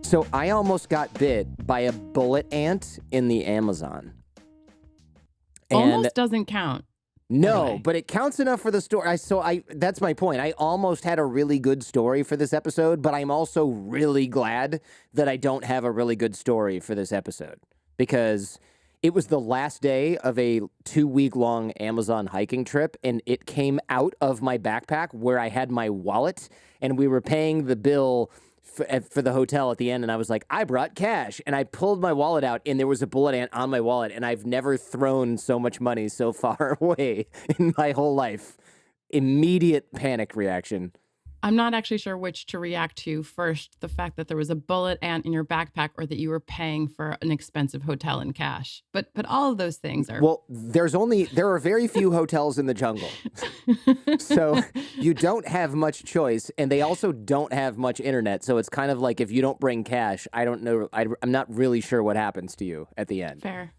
So I almost got bit by a bullet ant in the Amazon. And Almost doesn't count. no, but it counts enough for the story. That's my point. I almost had a really good story for this episode, but I'm also really glad that I don't have a really good story for this episode because it was the last day of a 2-week-long Amazon hiking trip, and it came out of my backpack where I had my wallet, and we were paying the bill for the hotel at the end, and I was like, I brought cash, and I pulled my wallet out, and there was a bullet ant on my wallet, and I've never thrown so much money so far away in my whole life. Immediate panic reaction. I'm not actually sure which to react to first, the fact that there was a bullet ant in your backpack or that you were paying for an expensive hotel in cash. But all of those things are... Well, there are very few hotels in the jungle. So you don't have much choice, and they also don't have much internet. So it's kind of like if you don't bring cash, I don't know. I'm not really sure what happens to you at the end. Fair.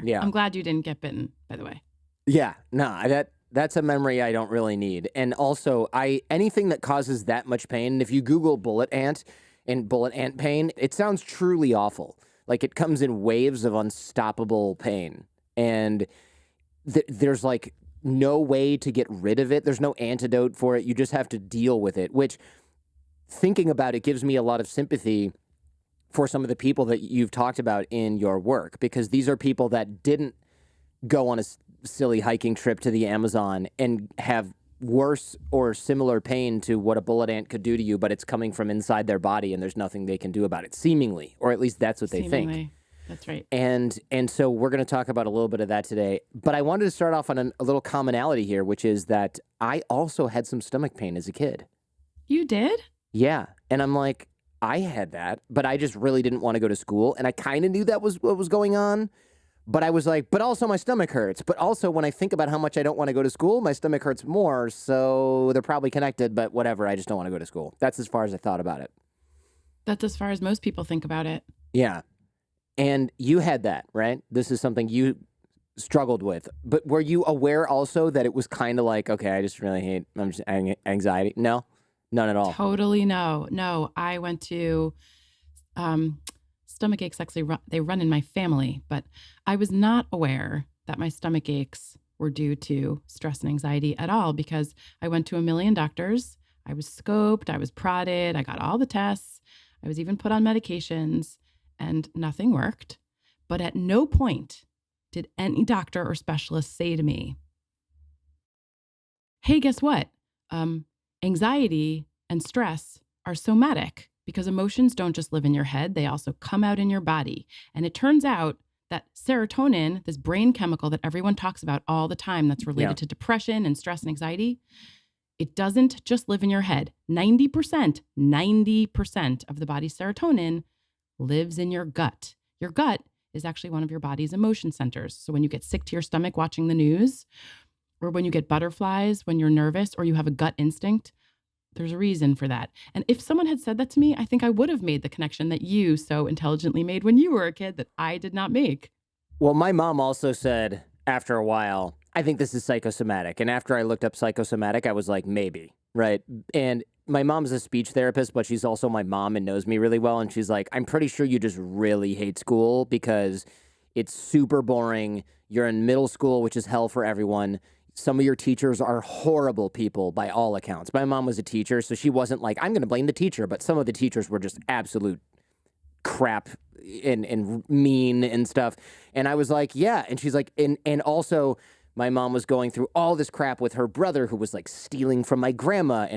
Yeah. I'm glad you didn't get bitten, by the way. Yeah, no, that's a memory I don't really need. And also, anything that causes that much pain, and if you Google bullet ant and bullet ant pain, it sounds truly awful. Like it comes in waves of unstoppable pain. And there's like no way to get rid of it. There's no antidote for it. You just have to deal with it, which thinking about it gives me a lot of sympathy for some of the people that you've talked about in your work, because these are people that didn't go on a silly hiking trip to the Amazon and have worse or similar pain to what a bullet ant could do to you, but it's coming from inside their body and there's nothing they can do about it, seemingly, or at least that's what they think. That's right. And so we're going to talk about a little bit of that today, but I wanted to start off on a little commonality here, which is that I also had some stomach pain as a kid. You did? Yeah. And I'm like, I had that, but I just really didn't want to go to school. And I kind of knew that was what was going on. But I was like, but also my stomach hurts. But also when I think about how much I don't want to go to school, my stomach hurts more. So they're probably connected, but whatever. I just don't want to go to school. That's as far as I thought about it. That's as far as most people think about it. Yeah. And you had that, right? This is something you struggled with. But were you aware also that it was kind of like, okay, I just really hate anxiety? No? None at all? Totally no. No, I went to... stomach aches actually they run in my family, but I was not aware that my stomach aches were due to stress and anxiety at all, because I went to a million doctors. I was scoped, I was prodded, I got all the tests. I was even put on medications and nothing worked. But at no point did any doctor or specialist say to me, hey, guess what? Anxiety and stress are somatic. Because emotions don't just live in your head, they also come out in your body. And it turns out that serotonin, this brain chemical that everyone talks about all the time that's related to depression and stress and anxiety, it doesn't just live in your head. 90% of the body's serotonin lives in your gut. Your gut is actually one of your body's emotion centers. So when you get sick to your stomach watching the news, or when you get butterflies, when you're nervous, or you have a gut instinct, there's a reason for that. And if someone had said that to me, I think I would have made the connection that you so intelligently made when you were a kid that I did not make. Well, my mom also said after a while, I think this is psychosomatic. And after I looked up psychosomatic, I was like, maybe, right? And my mom's a speech therapist, but she's also my mom and knows me really well. And she's like, I'm pretty sure you just really hate school because it's super boring. You're in middle school, which is hell for everyone. Some of your teachers are horrible people by all accounts. My mom was a teacher, so she wasn't like, I'm going to blame the teacher, but some of the teachers were just absolute crap and mean and stuff. And I was like, yeah. And she's like, and also my mom was going through all this crap with her brother who was like stealing from my grandma,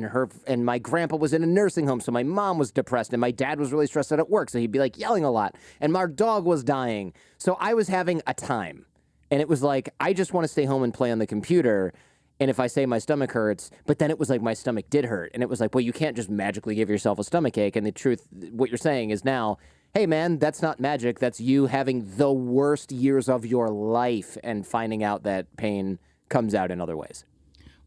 and my grandpa was in a nursing home. So my mom was depressed and my dad was really stressed out at work. So he'd be like yelling a lot, and my dog was dying. So I was having a time. And it was like, I just want to stay home and play on the computer. And if I say my stomach hurts, but then it was like my stomach did hurt. And it was like, well, you can't just magically give yourself a stomach ache. And the truth, what you're saying is now, hey, man, that's not magic. That's you having the worst years of your life and finding out that pain comes out in other ways.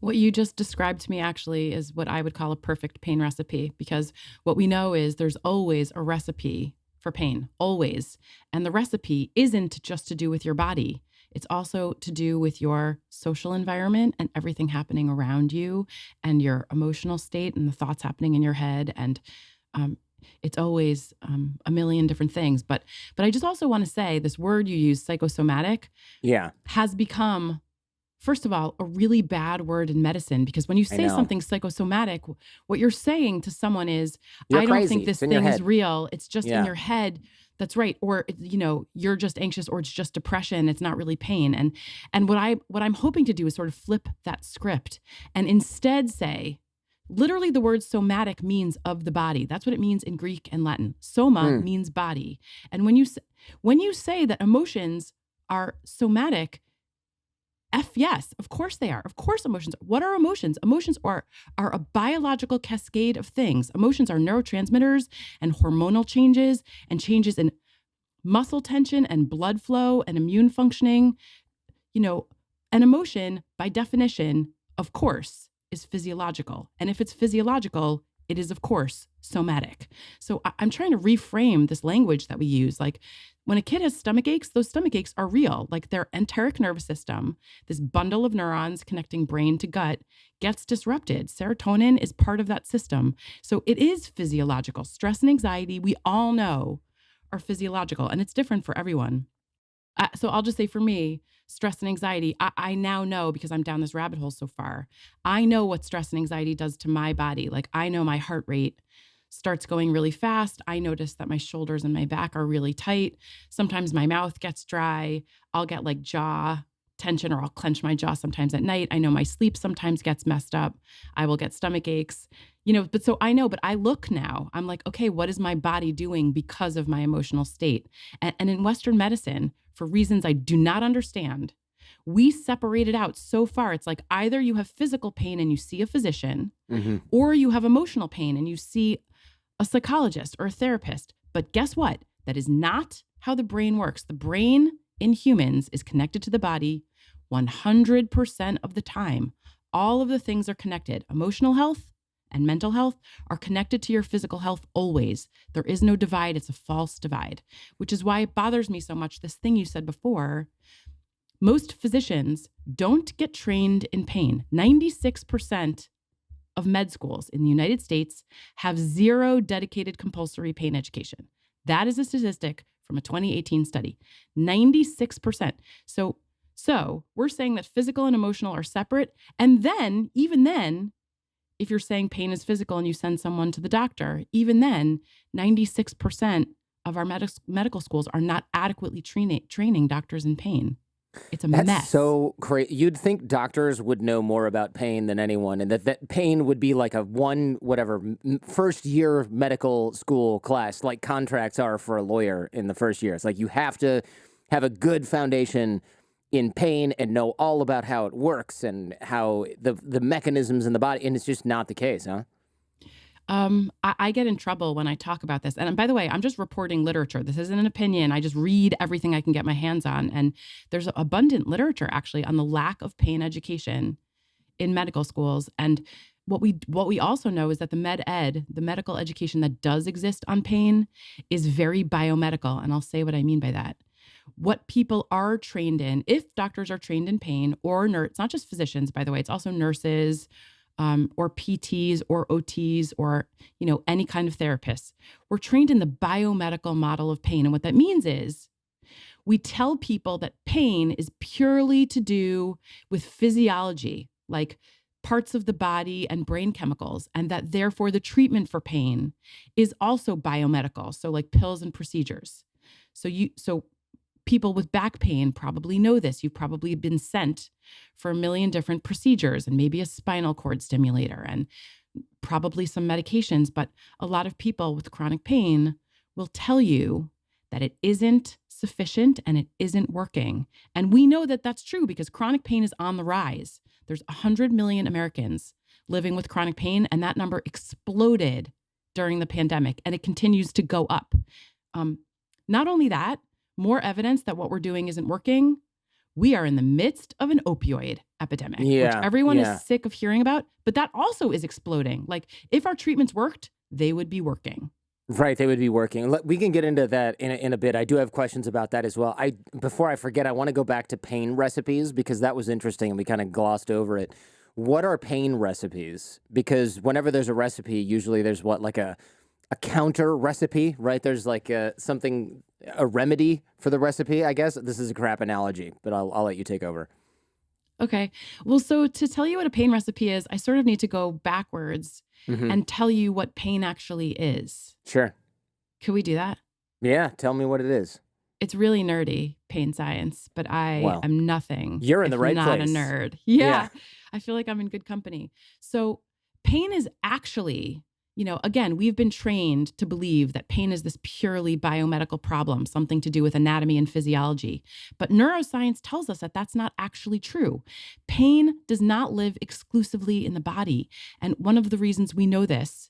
What you just described to me actually is what I would call a perfect pain recipe, because what we know is there's always a recipe for pain, always. And the recipe isn't just to do with your body. It's also to do with your social environment and everything happening around you and your emotional state and the thoughts happening in your head. And it's always a million different things. But I just also want to say this word you use, psychosomatic, Yeah, has become, first of all, a really bad word in medicine, because when you I say know. something psychosomatic, what you're saying to someone is, You're I don't think crazy. this It's in your thing is head. real. It's just in Yeah. your head. That's right. Or, you're just anxious, or it's just depression. It's not really pain. And what I'm hoping to do is sort of flip that script and instead say, literally the word somatic means of the body. That's what it means in Greek and Latin. Soma Mm. means body. And when you say that emotions are somatic, yes, of course they are. Of course emotions. What are emotions? Emotions are a biological cascade of things. Emotions are neurotransmitters and hormonal changes and changes in muscle tension and blood flow and immune functioning. You know, an emotion, by definition, of course, is physiological. And if it's physiological, it is, of course, somatic. So I'm trying to reframe this language that we use. Like, when a kid has stomach aches, those stomach aches are real. Like, their enteric nervous system, this bundle of neurons connecting brain to gut, gets disrupted. Serotonin is part of that system. So it is physiological. Stress and anxiety, we all know, are physiological, and it's different for everyone. So I'll just say, for me, stress and anxiety, I now know, because I'm down this rabbit hole so far. I know what stress and anxiety does to my body. Like, I know my heart rate starts going really fast. I notice that my shoulders and my back are really tight. Sometimes my mouth gets dry. I'll get like jaw tension, or I'll clench my jaw sometimes at night. I know my sleep sometimes gets messed up. I will get stomach aches, but so I know, but I look now, I'm like, okay, what is my body doing because of my emotional state? And in Western medicine, for reasons I do not understand, we separate it out so far. It's like, either you have physical pain and you see a physician, Hmm. or you have emotional pain and you see a psychologist or a therapist. But guess what? That is not how the brain works. The brain in humans is connected to the body 100% of the time. All of the things are connected. Emotional health and mental health are connected to your physical health always. There is no divide. It's a false divide, which is why it bothers me so much, this thing you said before. Most physicians don't get trained in pain. 96% of med schools in the United States have zero dedicated compulsory pain education. That is a statistic from a 2018 study. 96%. So we're saying that physical and emotional are separate. And then, even then, if you're saying pain is physical and you send someone to the doctor, even then, 96% of our medical schools are not adequately training doctors in pain. It's a That's mess. so crazy. You'd think doctors would know more about pain than anyone, and that pain would be like a first year medical school class, like contracts are for a lawyer in the first year. It's like you have to have a good foundation in pain and know all about how it works and how the mechanisms in the body, and it's just not the case, huh? I get in trouble when I talk about this. And by the way, I'm just reporting literature. This isn't an opinion. I just read everything I can get my hands on. And there's abundant literature actually on the lack of pain education in medical schools. And what we also know is that the medical education that does exist on pain, is very biomedical. And I'll say what I mean by that. What people are trained in, if doctors are trained in pain, or it's not just physicians, by the way, it's also nurses, or PTs or OTs, or any kind of therapists. We're trained in the biomedical model of pain. And what that means is, we tell people that pain is purely to do with physiology, like parts of the body and brain chemicals, and that therefore the treatment for pain is also biomedical, so like pills and procedures. So people with back pain probably know this. You've probably been sent for a million different procedures and maybe a spinal cord stimulator and probably some medications, but a lot of people with chronic pain will tell you that it isn't sufficient and it isn't working. And we know that that's true because chronic pain is on the rise. There's 100 million Americans living with chronic pain, and that number exploded during the pandemic, and it continues to go up. Not only that, more evidence that what we're doing isn't working. We are in the midst of an opioid epidemic, which Yeah, everyone yeah. is sick of hearing about, but that also is exploding. Like, if our treatments worked, they would be working. Right, they would be working. We can get into that in a bit. I do have questions about that as well. Before I forget, I want to go back to pain recipes because that was interesting and we kind of glossed over it. What are pain recipes? Because whenever there's a recipe, usually there's like a a counter recipe, right? There's like a remedy for the recipe, I guess. This is a crap analogy, but I'll let you take over. Okay. Well, so to tell you what a pain recipe is, I sort of need to go backwards and tell you what pain actually is. Sure. Could we do that? Yeah, tell me what it is. It's really nerdy, pain science, but I Well, am nothing you're in the if right not place. a nerd. Yeah. Yeah. I feel like I'm in good company. So pain is actually, again, we've been trained to believe that pain is this purely biomedical problem, something to do with anatomy and physiology. But neuroscience tells us that that's not actually true. Pain does not live exclusively in the body. And one of the reasons we know this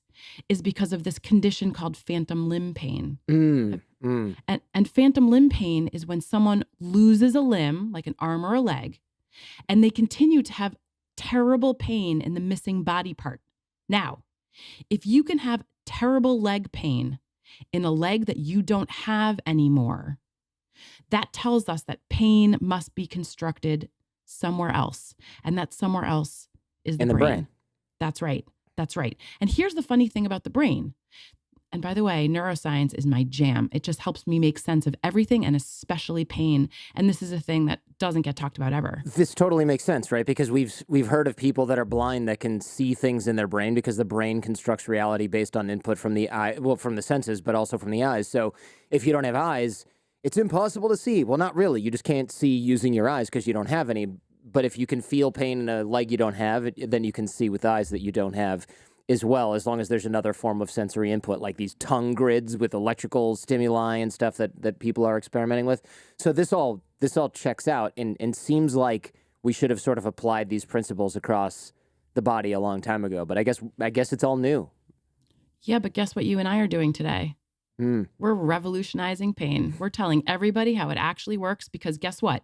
is because of this condition called phantom limb pain. And phantom limb pain is when someone loses a limb, like an arm or a leg, and they continue to have terrible pain in the missing body part. Now, if you can have terrible leg pain in a leg that you don't have anymore, that tells us that pain must be constructed somewhere else. And that somewhere else is the brain. That's right. That's right. And here's the funny thing about the brain. And by the way, neuroscience is my jam. It just helps me make sense of everything and especially pain. And this is a thing that doesn't get talked about ever. This totally makes sense, right? Because we've heard of people that are blind that can see things in their brain because the brain constructs reality based on input from the eye, well, from the senses, but also from the eyes. So if you don't have eyes, it's impossible to see. Well, not really. You just can't see using your eyes because you don't have any. But if you can feel pain in a leg you don't have, then you can see with eyes that you don't have as well, as long as there's another form of sensory input, like these tongue grids with electrical stimuli and stuff that people are experimenting with. So this all checks out and seems like we should have sort of applied these principles across the body a long time ago. But I guess it's all new. Yeah, but guess what you and I are doing today? We're revolutionizing pain. We're telling everybody how it actually works because guess what?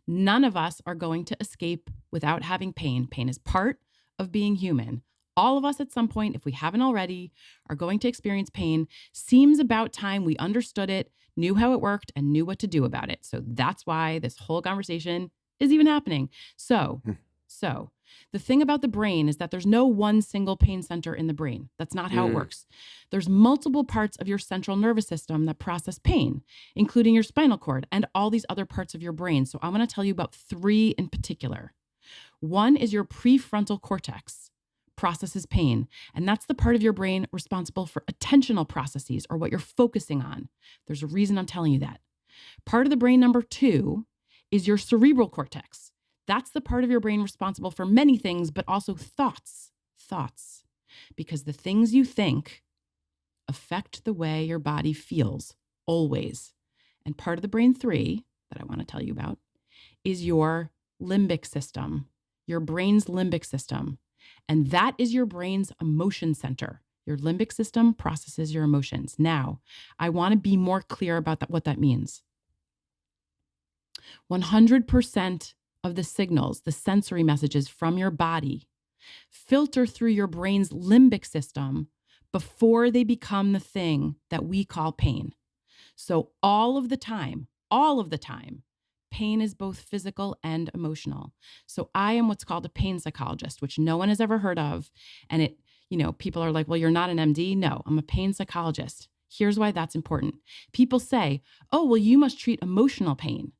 None of us are going to escape without having pain. Pain is part of being human. All of us at some point, if we haven't already, are going to experience pain. Seems about time we understood it, knew how it worked, and knew what to do about it. So that's why this whole conversation is even happening. So the thing about the brain is that there's no one single pain center in the brain. That's not how it works. There's multiple parts of your central nervous system that process pain, including your spinal cord and all these other parts of your brain. So I want to tell you about 3 in particular. One is your prefrontal cortex. Processes pain. And that's the part of your brain responsible for attentional processes or what you're focusing on. There's a reason I'm telling you that. Part of the brain number 2 is your cerebral cortex. That's the part of your brain responsible for many things, but also thoughts. Thoughts. Because the things you think affect the way your body feels, always. And part of the brain 3 that I want to tell you about is your limbic system, your brain's limbic system. And that is your brain's emotion center. Your limbic system processes your emotions. Now, I want to be more clear about what that means. 100% of the signals, the sensory messages from your body, filter through your brain's limbic system before they become the thing that we call pain. So all of the time, pain is both physical and emotional. So I am what's called a pain psychologist, which no one has ever heard of. And people are like, well, you're not an MD. No, I'm a pain psychologist. Here's why that's important. People say, oh, well, you must treat emotional pain.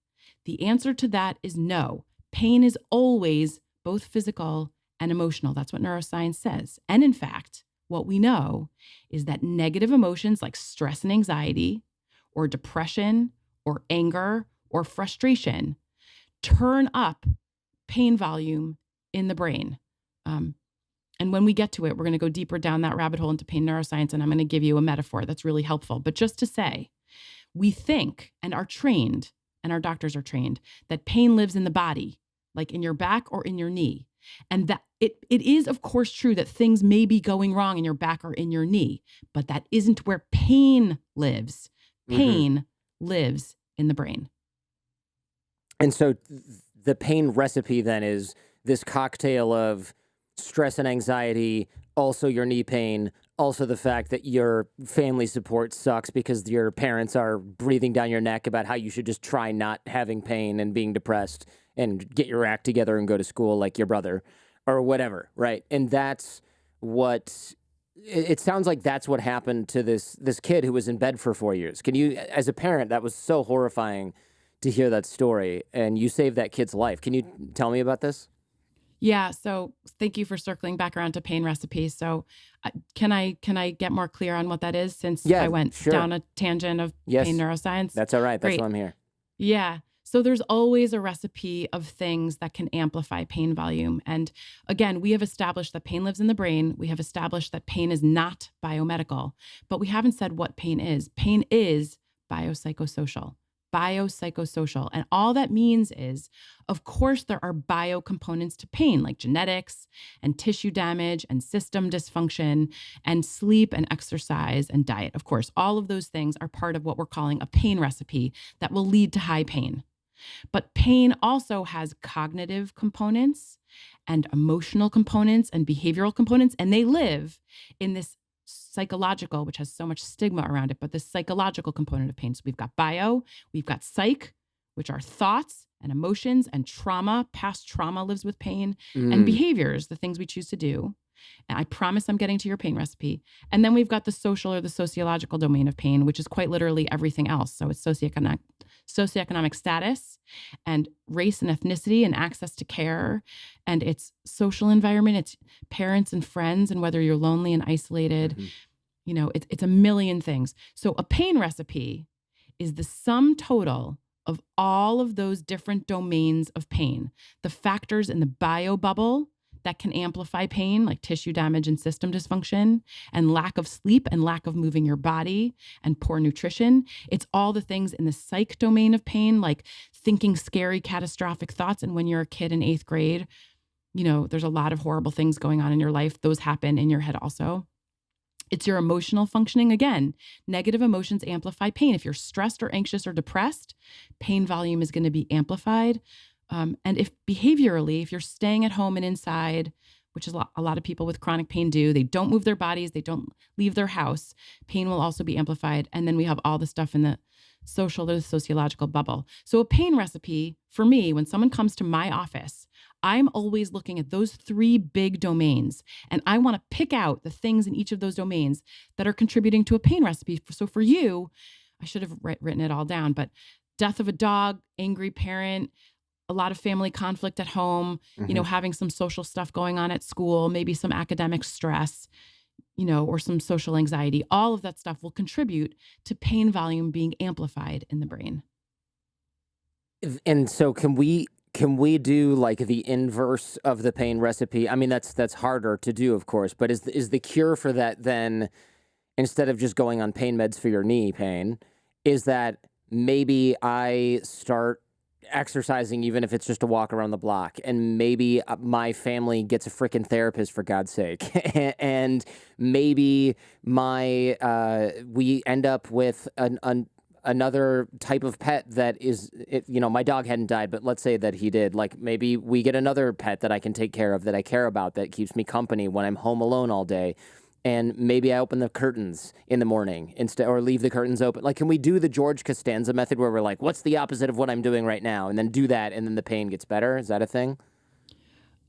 The answer to that is no. Pain is always both physical and emotional. That's what neuroscience says. And in fact, what we know is that negative emotions like stress and anxiety or depression or anger or frustration turn up pain volume in the brain. And when we get to it, we're going to go deeper down that rabbit hole into pain neuroscience, and I'm going to give you a metaphor that's really helpful. But just to say, we think and are trained, and our doctors are trained, that pain lives in the body, like in your back or in your knee. And that it is, of course, true that things may be going wrong in your back or in your knee, but that isn't where pain lives. Pain lives in the brain. And so the pain recipe then is this cocktail of stress and anxiety, also your knee pain, also the fact that your family support sucks because your parents are breathing down your neck about how you should just try not having pain and being depressed and get your act together and go to school like your brother or whatever, right? And that's what it sounds like that's what happened to this kid who was in bed for 4 years. Can you, as a parent, that was so horrifying to hear that story, and you saved that kid's life. Can you tell me about this? Yeah. So thank you for circling back around to pain recipes. So can I get more clear on what that is since I Yeah, went sure. down a tangent of pain Yes, neuroscience? that's all right. That's why Great. I'm here. Yeah. So there's always a recipe of things that can amplify pain volume. And again, we have established that pain lives in the brain. We have established that pain is not biomedical, but we haven't said what pain is. Pain is biopsychosocial. Biopsychosocial. And all that means is, of course, there are bio components to pain, like genetics and tissue damage and system dysfunction and sleep and exercise and diet. Of course, all of those things are part of what we're calling a pain recipe that will lead to high pain. But pain also has cognitive components and emotional components and behavioral components, and they live in this psychological, which has so much stigma around it, but this psychological component of pain. So we've got bio, we've got psych, which are thoughts and emotions and trauma. Past trauma lives with pain, and Mm, behaviors, the things we choose to do. And I promise I'm getting to your pain recipe. And then we've got the social or the sociological domain of pain, which is quite literally everything else. So it's socioeconomic status and race and ethnicity and access to care, and it's social environment, it's parents and friends, and whether you're lonely and isolated, mhm. it's a million things. So a pain recipe is the sum total of all of those different domains of pain, the factors in the bio bubble that can amplify pain, like tissue damage and system dysfunction, and lack of sleep and lack of moving your body and poor nutrition. It's all the things in the psych domain of pain, like thinking scary, catastrophic thoughts. And when you're a kid in 8th grade, there's a lot of horrible things going on in your life. Those happen in your head also. It's your emotional functioning. Again, negative emotions amplify pain. If you're stressed or anxious or depressed, pain volume is going to be amplified. And if behaviorally, if you're staying at home and inside, which is a lot of people with chronic pain do, they don't move their bodies, they don't leave their house, pain will also be amplified. And then we have all the stuff in the social or the sociological bubble. So a pain recipe for me, when someone comes to my office, I'm always looking at those 3 big domains, and I want to pick out the things in each of those domains that are contributing to a pain recipe. So for you, I should have written it all down, but death of a dog, angry parent, a lot of family conflict at home, Mhm. having some social stuff going on at school, maybe some academic stress, or some social anxiety. All of that stuff will contribute to pain volume being amplified in the brain. And so can we do like the inverse of the pain recipe? I mean, that's harder to do, of course, but is the cure for that then, instead of just going on pain meds for your knee pain, is that maybe I start exercising, even if it's just a walk around the block, and maybe my family gets a freaking therapist, for God's sake, and maybe my we end up with another type of pet that is, my dog hadn't died, but let's say that he did. Like, maybe we get another pet that I can take care of, that I care about, that keeps me company when I'm home alone all day. And maybe I open the curtains in the morning instead, or leave the curtains open. Like, can we do the George Costanza method, where we're like, what's the opposite of what I'm doing right now? And then do that, and then the pain gets better? Is that a thing?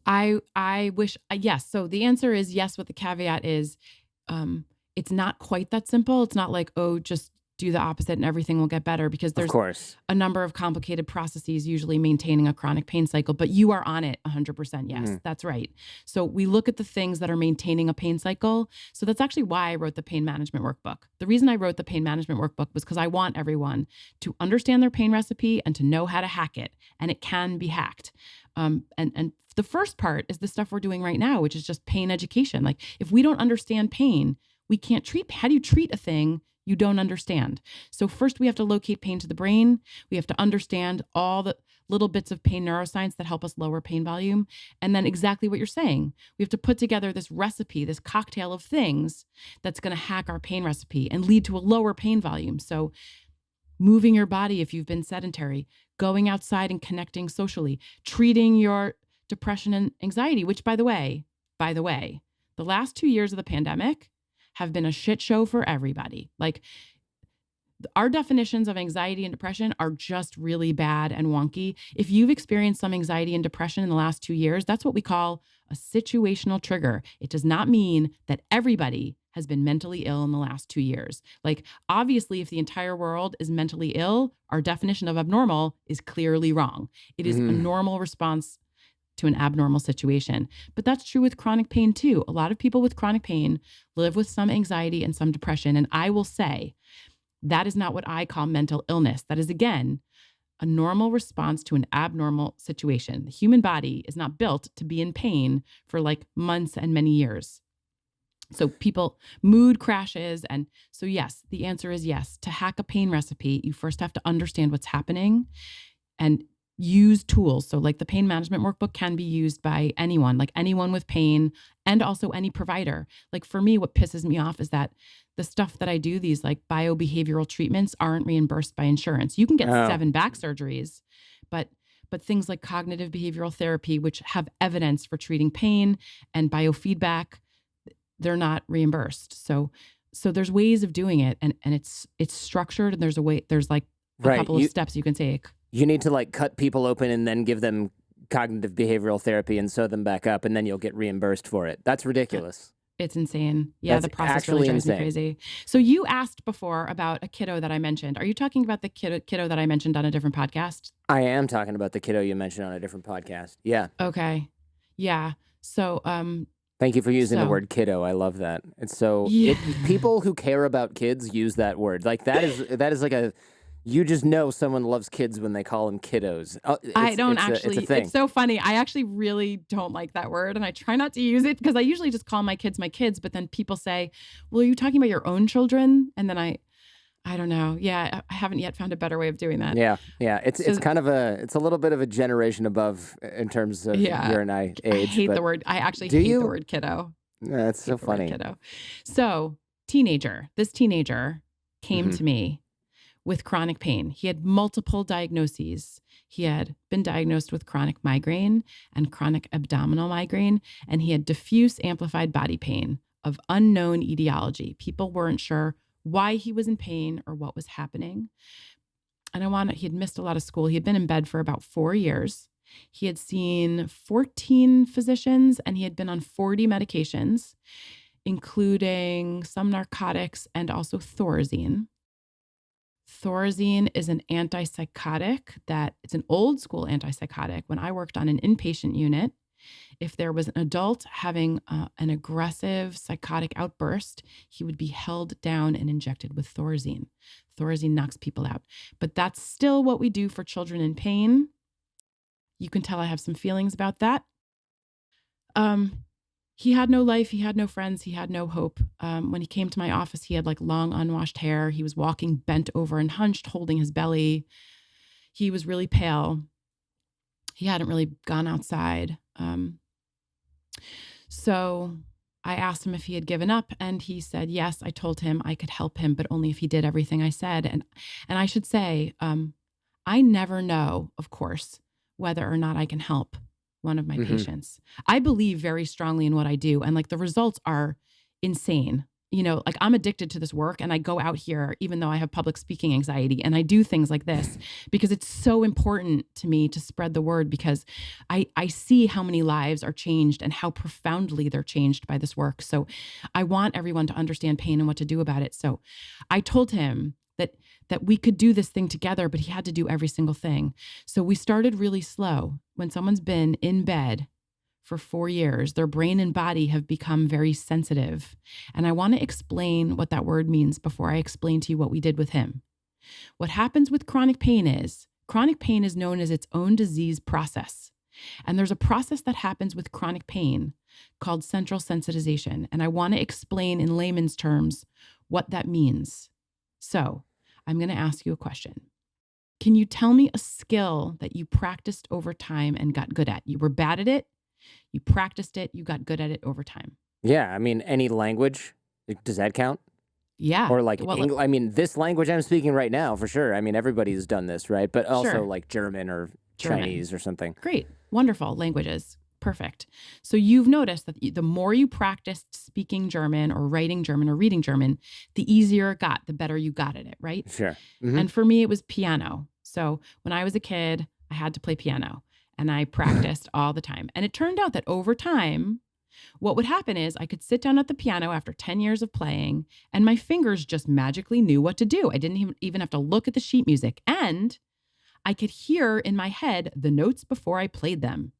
I wish, yes. So the answer is yes, but the caveat is, it's not quite that simple. It's not like, oh, just do the opposite and everything will get better, because Of there's course. a number of complicated processes usually maintaining a chronic pain cycle, but you are on it 100%. Yes, Mhm. that's right. So we look at the things that are maintaining a pain cycle. So that's actually why I wrote the Pain Management Workbook. The reason I wrote the Pain Management Workbook was because I want everyone to understand their pain recipe and to know how to hack it. And it can be hacked. And the first part is the stuff we're doing right now, which is just pain education. Like, if we don't understand pain, we can't treat. How do you treat a thing you don't understand? So first we have to locate pain to the brain. We have to understand all the little bits of pain neuroscience that help us lower pain volume. And then exactly what you're saying, we have to put together this recipe, this cocktail of things that's going to hack our pain recipe and lead to a lower pain volume. So moving your body if you've been sedentary, going outside and connecting socially, treating your depression and anxiety, which by the way, the last 2 years of the pandemic have been a shit show for everybody. Like, Our definitions of anxiety and depression are just really bad and wonky. If you've experienced some anxiety and depression in the last 2 years, that's what we call a situational trigger. It does not mean that everybody has been mentally ill in the last 2 years. Like, obviously, if the entire world is mentally ill, our definition of abnormal is clearly wrong. It is a normal response to an abnormal situation. But that's true with chronic pain too. A lot of people with chronic pain live with some anxiety and some depression. And I will say, that is not what I call mental illness. That is, again, a normal response to an abnormal situation. The human body is not built to be in pain for like months and many years. So mood crashes. And so, yes, the answer is yes. To hack a pain recipe, you first have to understand what's happening and use tools. So like the Pain Management Workbook can be used by anyone, like anyone with pain and also any provider. Like for me, what pisses me off is that the stuff that I do, these like biobehavioral treatments aren't reimbursed by insurance. You can get 7 back surgeries, but things like cognitive behavioral therapy, which have evidence for treating pain and biofeedback, they're not reimbursed. So there's ways of doing it and it's structured and there's like a couple of steps you can take. You need to like cut people open and then give them cognitive behavioral therapy and sew them back up, and then you'll get reimbursed for it. That's ridiculous. It's insane. Yeah, the process really drives me crazy. So you asked before about a kiddo that I mentioned. Are you talking about the kiddo that I mentioned on a different podcast? I am talking about the kiddo you mentioned on a different podcast. Yeah. Okay. Yeah. So thank you for using the word kiddo. I love that. It's so people who care about kids use that word. Like that is like a you just know someone loves kids when they call them kiddos. It's so funny. I actually really don't like that word and I try not to use it because I usually just call my kids, but then people say, well, are you talking about your own children? And then I don't know. Yeah, I haven't yet found a better way of doing that. Yeah. It's a little bit of a generation above in terms of you and I age. I hate the word. I actually hate the word kiddo. That's so funny. Kiddo. So this teenager came to me with chronic pain. He had multiple diagnoses. He had been diagnosed with chronic migraine and chronic abdominal migraine, and he had diffuse amplified body pain of unknown etiology. People weren't sure why he was in pain or what was happening. And he had missed a lot of school. He had been in bed for about 4 years. He had seen 14 physicians and he had been on 40 medications, including some narcotics and also Thorazine. Thorazine is an antipsychotic it's an old school antipsychotic. When I worked on an inpatient unit, if there was an adult having an aggressive psychotic outburst, he would be held down and injected with Thorazine. Thorazine knocks people out. But that's still what we do for children in pain. You can tell I have some feelings about that. He had no life. He had no friends. He had no hope. When he came to my office, he had like long unwashed hair. He was walking bent over and hunched, holding his belly. He was really pale. He hadn't really gone outside. So I asked him if he had given up and he said, yes. I told him I could help him, but only if he did everything I said. And I should say, I never know, of course, whether or not I can help one of my patients. I believe very strongly in what I do. And like the results are insane. You know, like I'm addicted to this work and I go out here, even though I have public speaking anxiety, and I do things like this because it's so important to me to spread the word because I see how many lives are changed and how profoundly they're changed by this work. So I want everyone to understand pain and what to do about it. So I told him that we could do this thing together, but he had to do every single thing. So we started really slow. When someone's been in bed for 4 years, their brain and body have become very sensitive. And I want to explain what that word means before I explain to you what we did with him. What happens with chronic pain is known as its own disease process. And there's a process that happens with chronic pain called central sensitization. And I want to explain in layman's terms what that means. So I'm going to ask you a question. Can you tell me a skill that you practiced over time and got good at? You were bad at it. You practiced it. You got good at it over time. Yeah. I mean, any language, does that count? Yeah. Or like, I mean, this language I'm speaking right now, for sure. I mean, everybody's done this, right? But also like German or Chinese or something. Great. Wonderful languages. Perfect. So you've noticed that the more you practiced speaking German or writing German or reading German, the easier it got, the better you got at it, right? Sure. Mm-hmm. And for me, it was piano. So when I was a kid, I had to play piano and I practiced all the time. And it turned out that over time, what would happen is I could sit down at the piano after 10 years of playing and my fingers just magically knew what to do. I didn't even have to look at the sheet music. And I could hear in my head the notes before I played them.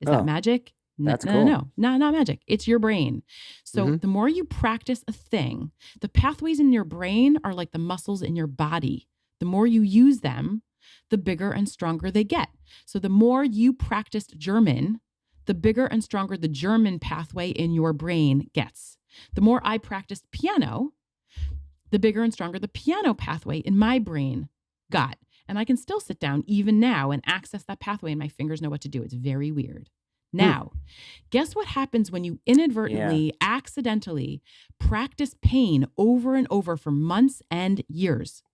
Is that magic? That's cool. No, not magic. It's your brain. So the more you practice a thing, the pathways in your brain are like the muscles in your body. The more you use them, the bigger and stronger they get. So the more you practiced German, the bigger and stronger the German pathway in your brain gets. The more I practiced piano, the bigger and stronger the piano pathway in my brain got. And I can still sit down even now and access that pathway and my fingers know what to do. It's very weird. Now, guess what happens when you inadvertently, accidentally practice pain over and over for months and years?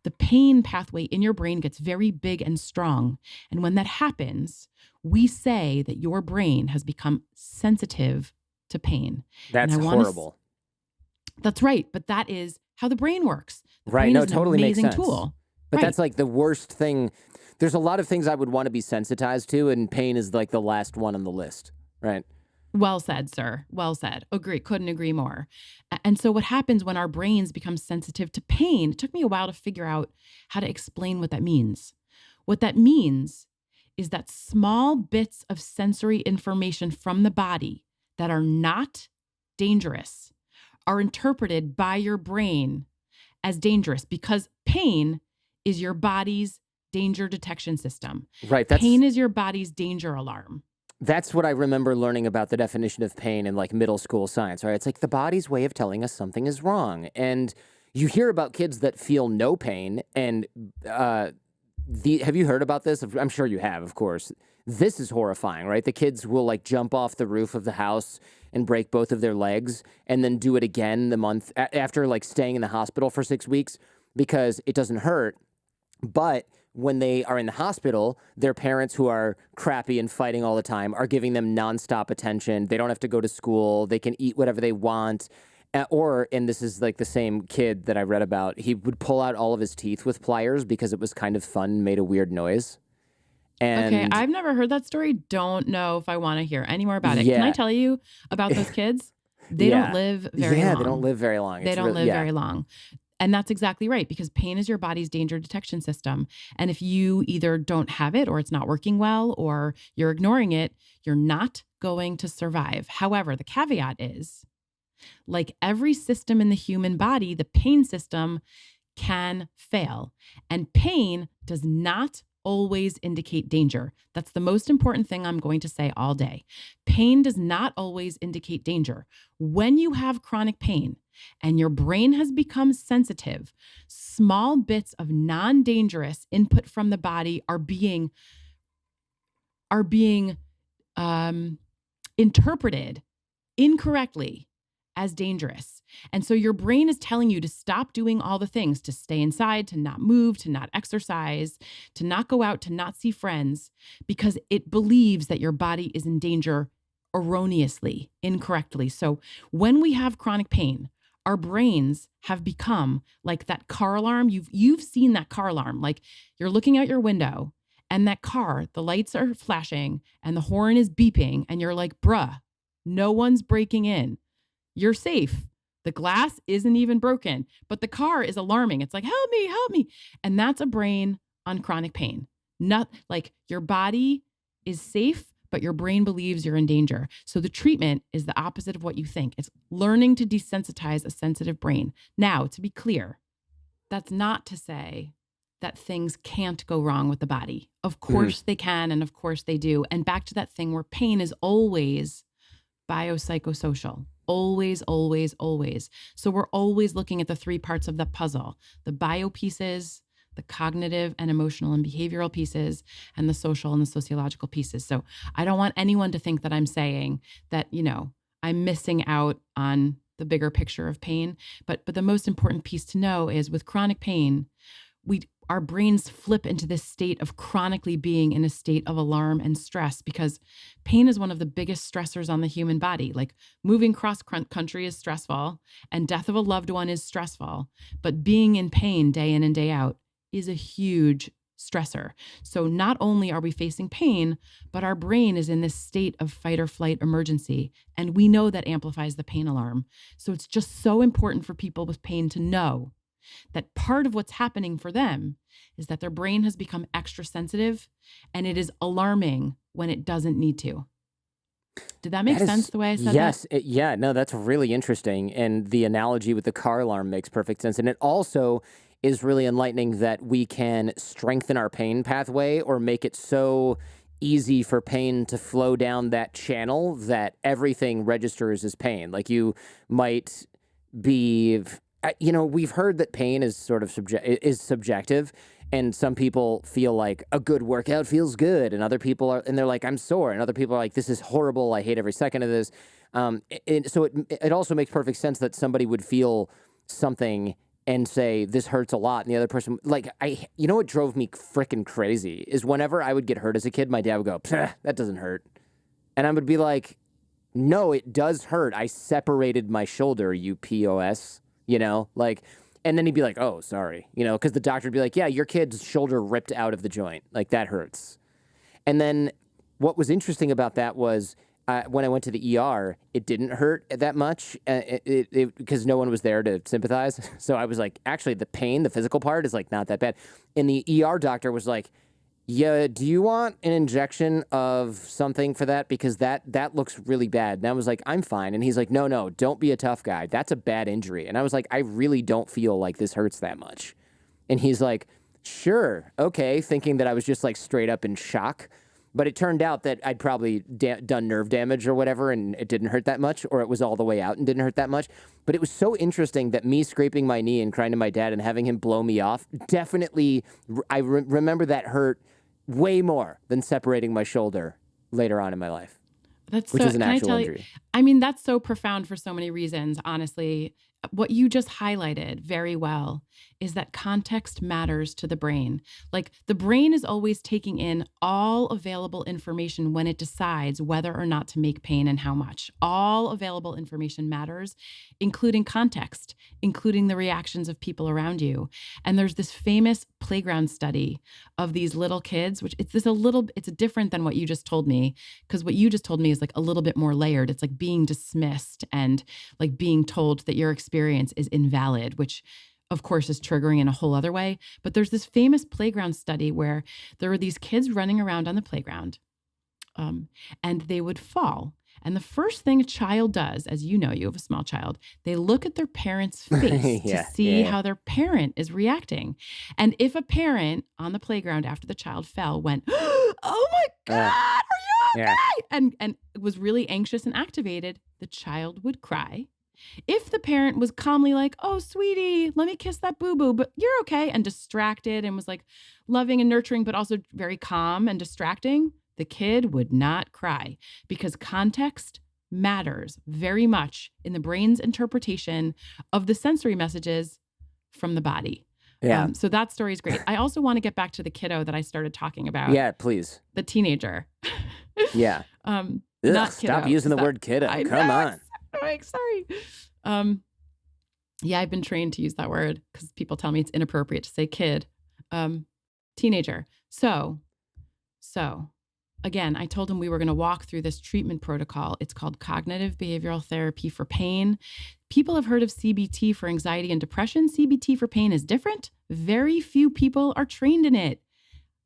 The pain pathway in your brain gets very big and strong. And when that happens, we say that your brain has become sensitive to pain. That's horrible. That's right. But that is how the brain works. The right. brain No, is an totally amazing makes sense. tool. But that's like the worst thing. There's a lot of things I would want to be sensitized to, and pain is like the last one on the list, right? Well said, sir. Well said. Agree. Couldn't agree more. And so what happens when our brains become sensitive to pain? It took me a while to figure out how to explain what that means. What that means is that small bits of sensory information from the body that are not dangerous are interpreted by your brain as dangerous because pain is your body's danger detection system. Right. Pain is your body's danger alarm. That's what I remember learning about the definition of pain in like middle school science, right? It's like the body's way of telling us something is wrong. And you hear about kids that feel no pain. And have you heard about this? I'm sure you have, of course. This is horrifying, right? The kids will like jump off the roof of the house and break both of their legs and then do it again the month after like staying in the hospital for 6 weeks because it doesn't hurt. But when they are in the hospital, their parents who are crappy and fighting all the time are giving them nonstop attention. They don't have to go to school. They can eat whatever they want. And this is like the same kid that I read about, he would pull out all of his teeth with pliers because it was kind of fun and made a weird noise. And okay, I've never heard that story. Don't know if I want to hear any more about it. Can I tell you about those kids? They don't live very long. Yeah, they don't live very long. They don't live very long. And that's exactly right, because pain is your body's danger detection system. And if you either don't have it or it's not working well or you're ignoring it, you're not going to survive. However, the caveat is, like every system in the human body, the pain system can fail. And pain does not always indicate danger. That's the most important thing I'm going to say all day. Pain does not always indicate danger. When you have chronic pain, and your brain has become sensitive, small bits of non-dangerous input from the body are being interpreted incorrectly as dangerous. And so your brain is telling you to stop doing all the things, to stay inside, to not move, to not exercise, to not go out, to not see friends, because it believes that your body is in danger erroneously, incorrectly. So when we have chronic pain, our brains have become like that car alarm. You've seen that car alarm. Like you're looking out your window and that car, the lights are flashing and the horn is beeping and you're like, bruh, no one's breaking in. You're safe. The glass isn't even broken, but the car is alarming. It's like, help me, help me. And that's a brain on chronic pain. Not like your body is safe, but your brain believes you're in danger. So the treatment is the opposite of what you think. It's learning to desensitize a sensitive brain. Now, to be clear, that's not to say that things can't go wrong with the body. Of course they can, and of course they do. And back to that thing where pain is always biopsychosocial. Always, always, always. So we're always looking at the three parts of the puzzle: the bio pieces, the cognitive and emotional and behavioral pieces, and the social and the sociological pieces. So I don't want anyone to think that I'm saying that, I'm missing out on the bigger picture of pain. But the most important piece to know is with chronic pain, our brains flip into this state of chronically being in a state of alarm and stress, because pain is one of the biggest stressors on the human body. Like moving cross country is stressful, and death of a loved one is stressful, but being in pain day in and day out is a huge stressor. So not only are we facing pain, but our brain is in this state of fight or flight emergency. And we know that amplifies the pain alarm. So it's just so important for people with pain to know that part of what's happening for them is that their brain has become extra sensitive, and it is alarming when it doesn't need to. Did that make sense the way I said that? Yes. Yeah, no, that's really interesting. And the analogy with the car alarm makes perfect sense. And it also is really enlightening that we can strengthen our pain pathway or make it so easy for pain to flow down that channel that everything registers as pain. Like you might be, we've heard that pain is sort of subjective. And some people feel like a good workout feels good, and other people are, and they're like, I'm sore, and other people are like, this is horrible. I hate every second of this. So it also makes perfect sense that somebody would feel something and say, this hurts a lot. And the other person, like, what drove me freaking crazy is whenever I would get hurt as a kid, my dad would go, that doesn't hurt. And I would be like, no, it does hurt. I separated my shoulder, you POS, and then he'd be like, oh, sorry, because the doctor would be like, yeah, your kid's shoulder ripped out of the joint. Like, that hurts. And then what was interesting about that was when I went to the ER, it didn't hurt that much because no one was there to sympathize. So I was like, actually, the pain, the physical part is like not that bad. And the ER doctor was like, yeah, do you want an injection of something for that? Because that looks really bad. And I was like, I'm fine. And he's like, no, don't be a tough guy. That's a bad injury. And I was like, I really don't feel like this hurts that much. And he's like, sure, okay, thinking that I was just like straight up in shock. But it turned out that I'd probably done nerve damage or whatever, and it didn't hurt that much, or it was all the way out and didn't hurt that much. But it was so interesting that me scraping my knee and crying to my dad and having him blow me off, definitely, I remember that hurt way more than separating my shoulder later on in my life, which is an actual injury. I mean, that's so profound for so many reasons, honestly. What you just highlighted very well is that context matters to the brain. Like the brain is always taking in all available information when it decides whether or not to make pain and how much. All available information matters, including context, including the reactions of people around you. And there's this famous playground study of these little kids, which it's different than what you just told me, because what you just told me is like a little bit more layered. It's like being dismissed and like being told that your experience is invalid, which of course is triggering in a whole other way. But there's this famous playground study where there were these kids running around on the playground and they would fall. And the first thing a child does, as you know, you have a small child, they look at their parent's face to see how their parent is reacting. And if a parent on the playground after the child fell went, oh my God, are you okay? And was really anxious and activated, the child would cry. If the parent was calmly like, oh, sweetie, let me kiss that boo-boo, but you're okay, and distracted and was like loving and nurturing, but also very calm and distracting, the kid would not cry, because context matters very much in the brain's interpretation of the sensory messages from the body. Yeah. So that story is great. I also want to get back to the kiddo that I started talking about. Yeah, please. The teenager. Yeah. Not stop kiddo, using the word kiddo. Come on. Sorry. Yeah, I've been trained to use that word because people tell me it's inappropriate to say kid. Teenager. So again, I told him we were going to walk through this treatment protocol. It's called cognitive behavioral therapy for pain. People have heard of CBT for anxiety and depression. CBT for pain is different. Very few people are trained in it,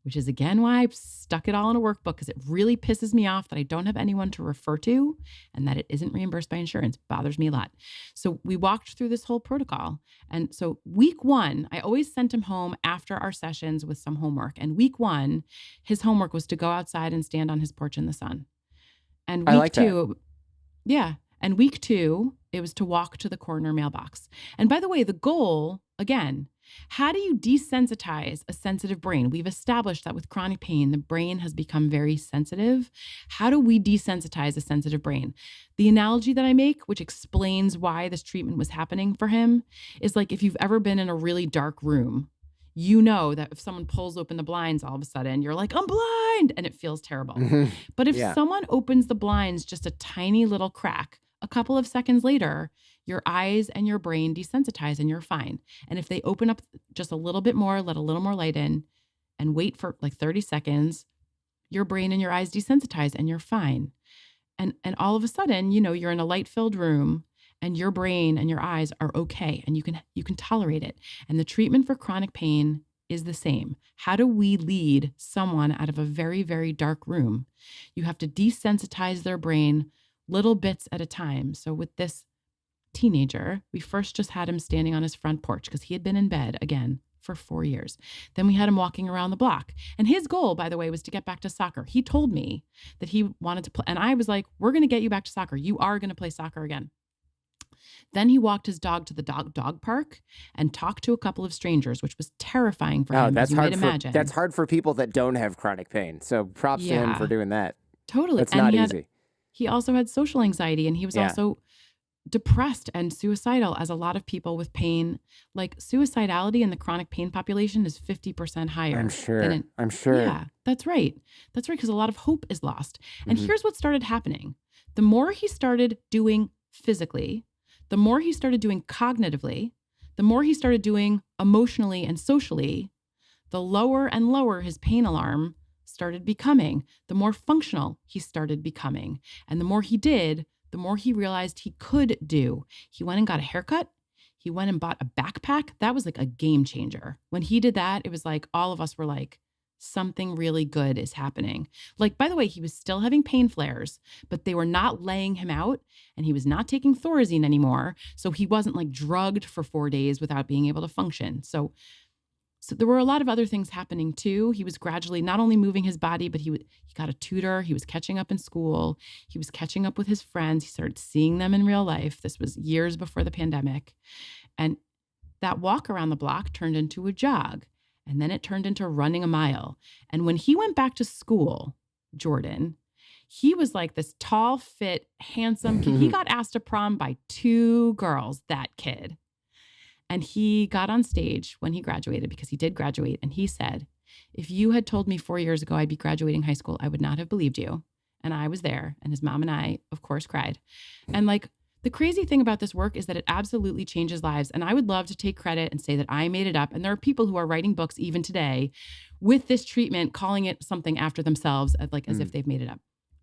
which is again why I've stuck it all in a workbook, because it really pisses me off that I don't have anyone to refer to and that it isn't reimbursed by insurance. Bothers me a lot. So we walked through this whole protocol. And so week 1, I always sent him home after our sessions with some homework. And week 1, his homework was to go outside and stand on his porch in the sun. And week 2, yeah. And week 2, it was to walk to the corner mailbox. And by the way, the goal, again, how do you desensitize a sensitive brain? We've established that with chronic pain, the brain has become very sensitive. How do we desensitize a sensitive brain? The analogy that I make, which explains why this treatment was happening for him, is like if you've ever been in a really dark room, you know that if someone pulls open the blinds all of a sudden, you're like, I'm blind, and it feels terrible. But if Yeah. someone opens the blinds just a tiny little crack, a couple of seconds later, your eyes and your brain desensitize and you're fine. And if they open up just a little bit more, let a little more light in and wait for like 30 seconds, your brain and your eyes desensitize and you're fine. And all of a sudden, you're in a light-filled room and your brain and your eyes are okay and you can tolerate it. And the treatment for chronic pain is the same. How do we lead someone out of a very, very dark room? You have to desensitize their brain little bits at a time. So with this teenager, we first just had him standing on his front porch because he had been in bed again for 4 years. Then we had him walking around the block. And his goal, by the way, was to get back to soccer. He told me that he wanted to play. And I was like, we're going to get you back to soccer. You are going to play soccer again. Then he walked his dog to the dog park and talked to a couple of strangers, which was terrifying for him, as you might imagine. That's hard for people that don't have chronic pain. So props to him for doing that. Totally. That's not easy. He also had social anxiety, and he was also depressed and suicidal, as a lot of people with pain. Like, suicidality in the chronic pain population is 50% higher. I'm sure. Yeah, that's right. That's right, because a lot of hope is lost. And here's what started happening. The more he started doing physically, the more he started doing cognitively, the more he started doing emotionally and socially, the lower and lower his pain alarm started becoming, the more functional he started becoming. And the more he did, the more he realized he could do. He went and got a haircut. He went and bought a backpack. That was like a game changer. When he did that, it was like all of us were like, something really good is happening. Like, by the way, he was still having pain flares, but they were not laying him out, and he was not taking Thorazine anymore. So he wasn't like drugged for 4 days without being able to function. So there were a lot of other things happening too. He was gradually not only moving his body, but he got a tutor. He was catching up in school. He was catching up with his friends. He started seeing them in real life. This was years before the pandemic. And that walk around the block turned into a jog. And then it turned into running a mile. And when he went back to school, Jordan, he was like this tall, fit, handsome kid. He got asked to prom by 2 girls, that kid. And he got on stage when he graduated, because he did graduate. And he said, if you had told me 4 years ago I'd be graduating high school, I would not have believed you. And I was there. And his mom and I, of course, cried. And like, the crazy thing about this work is that it absolutely changes lives. And I would love to take credit and say that I made it up. And there are people who are writing books even today with this treatment, calling it something after themselves, as if they've made it up.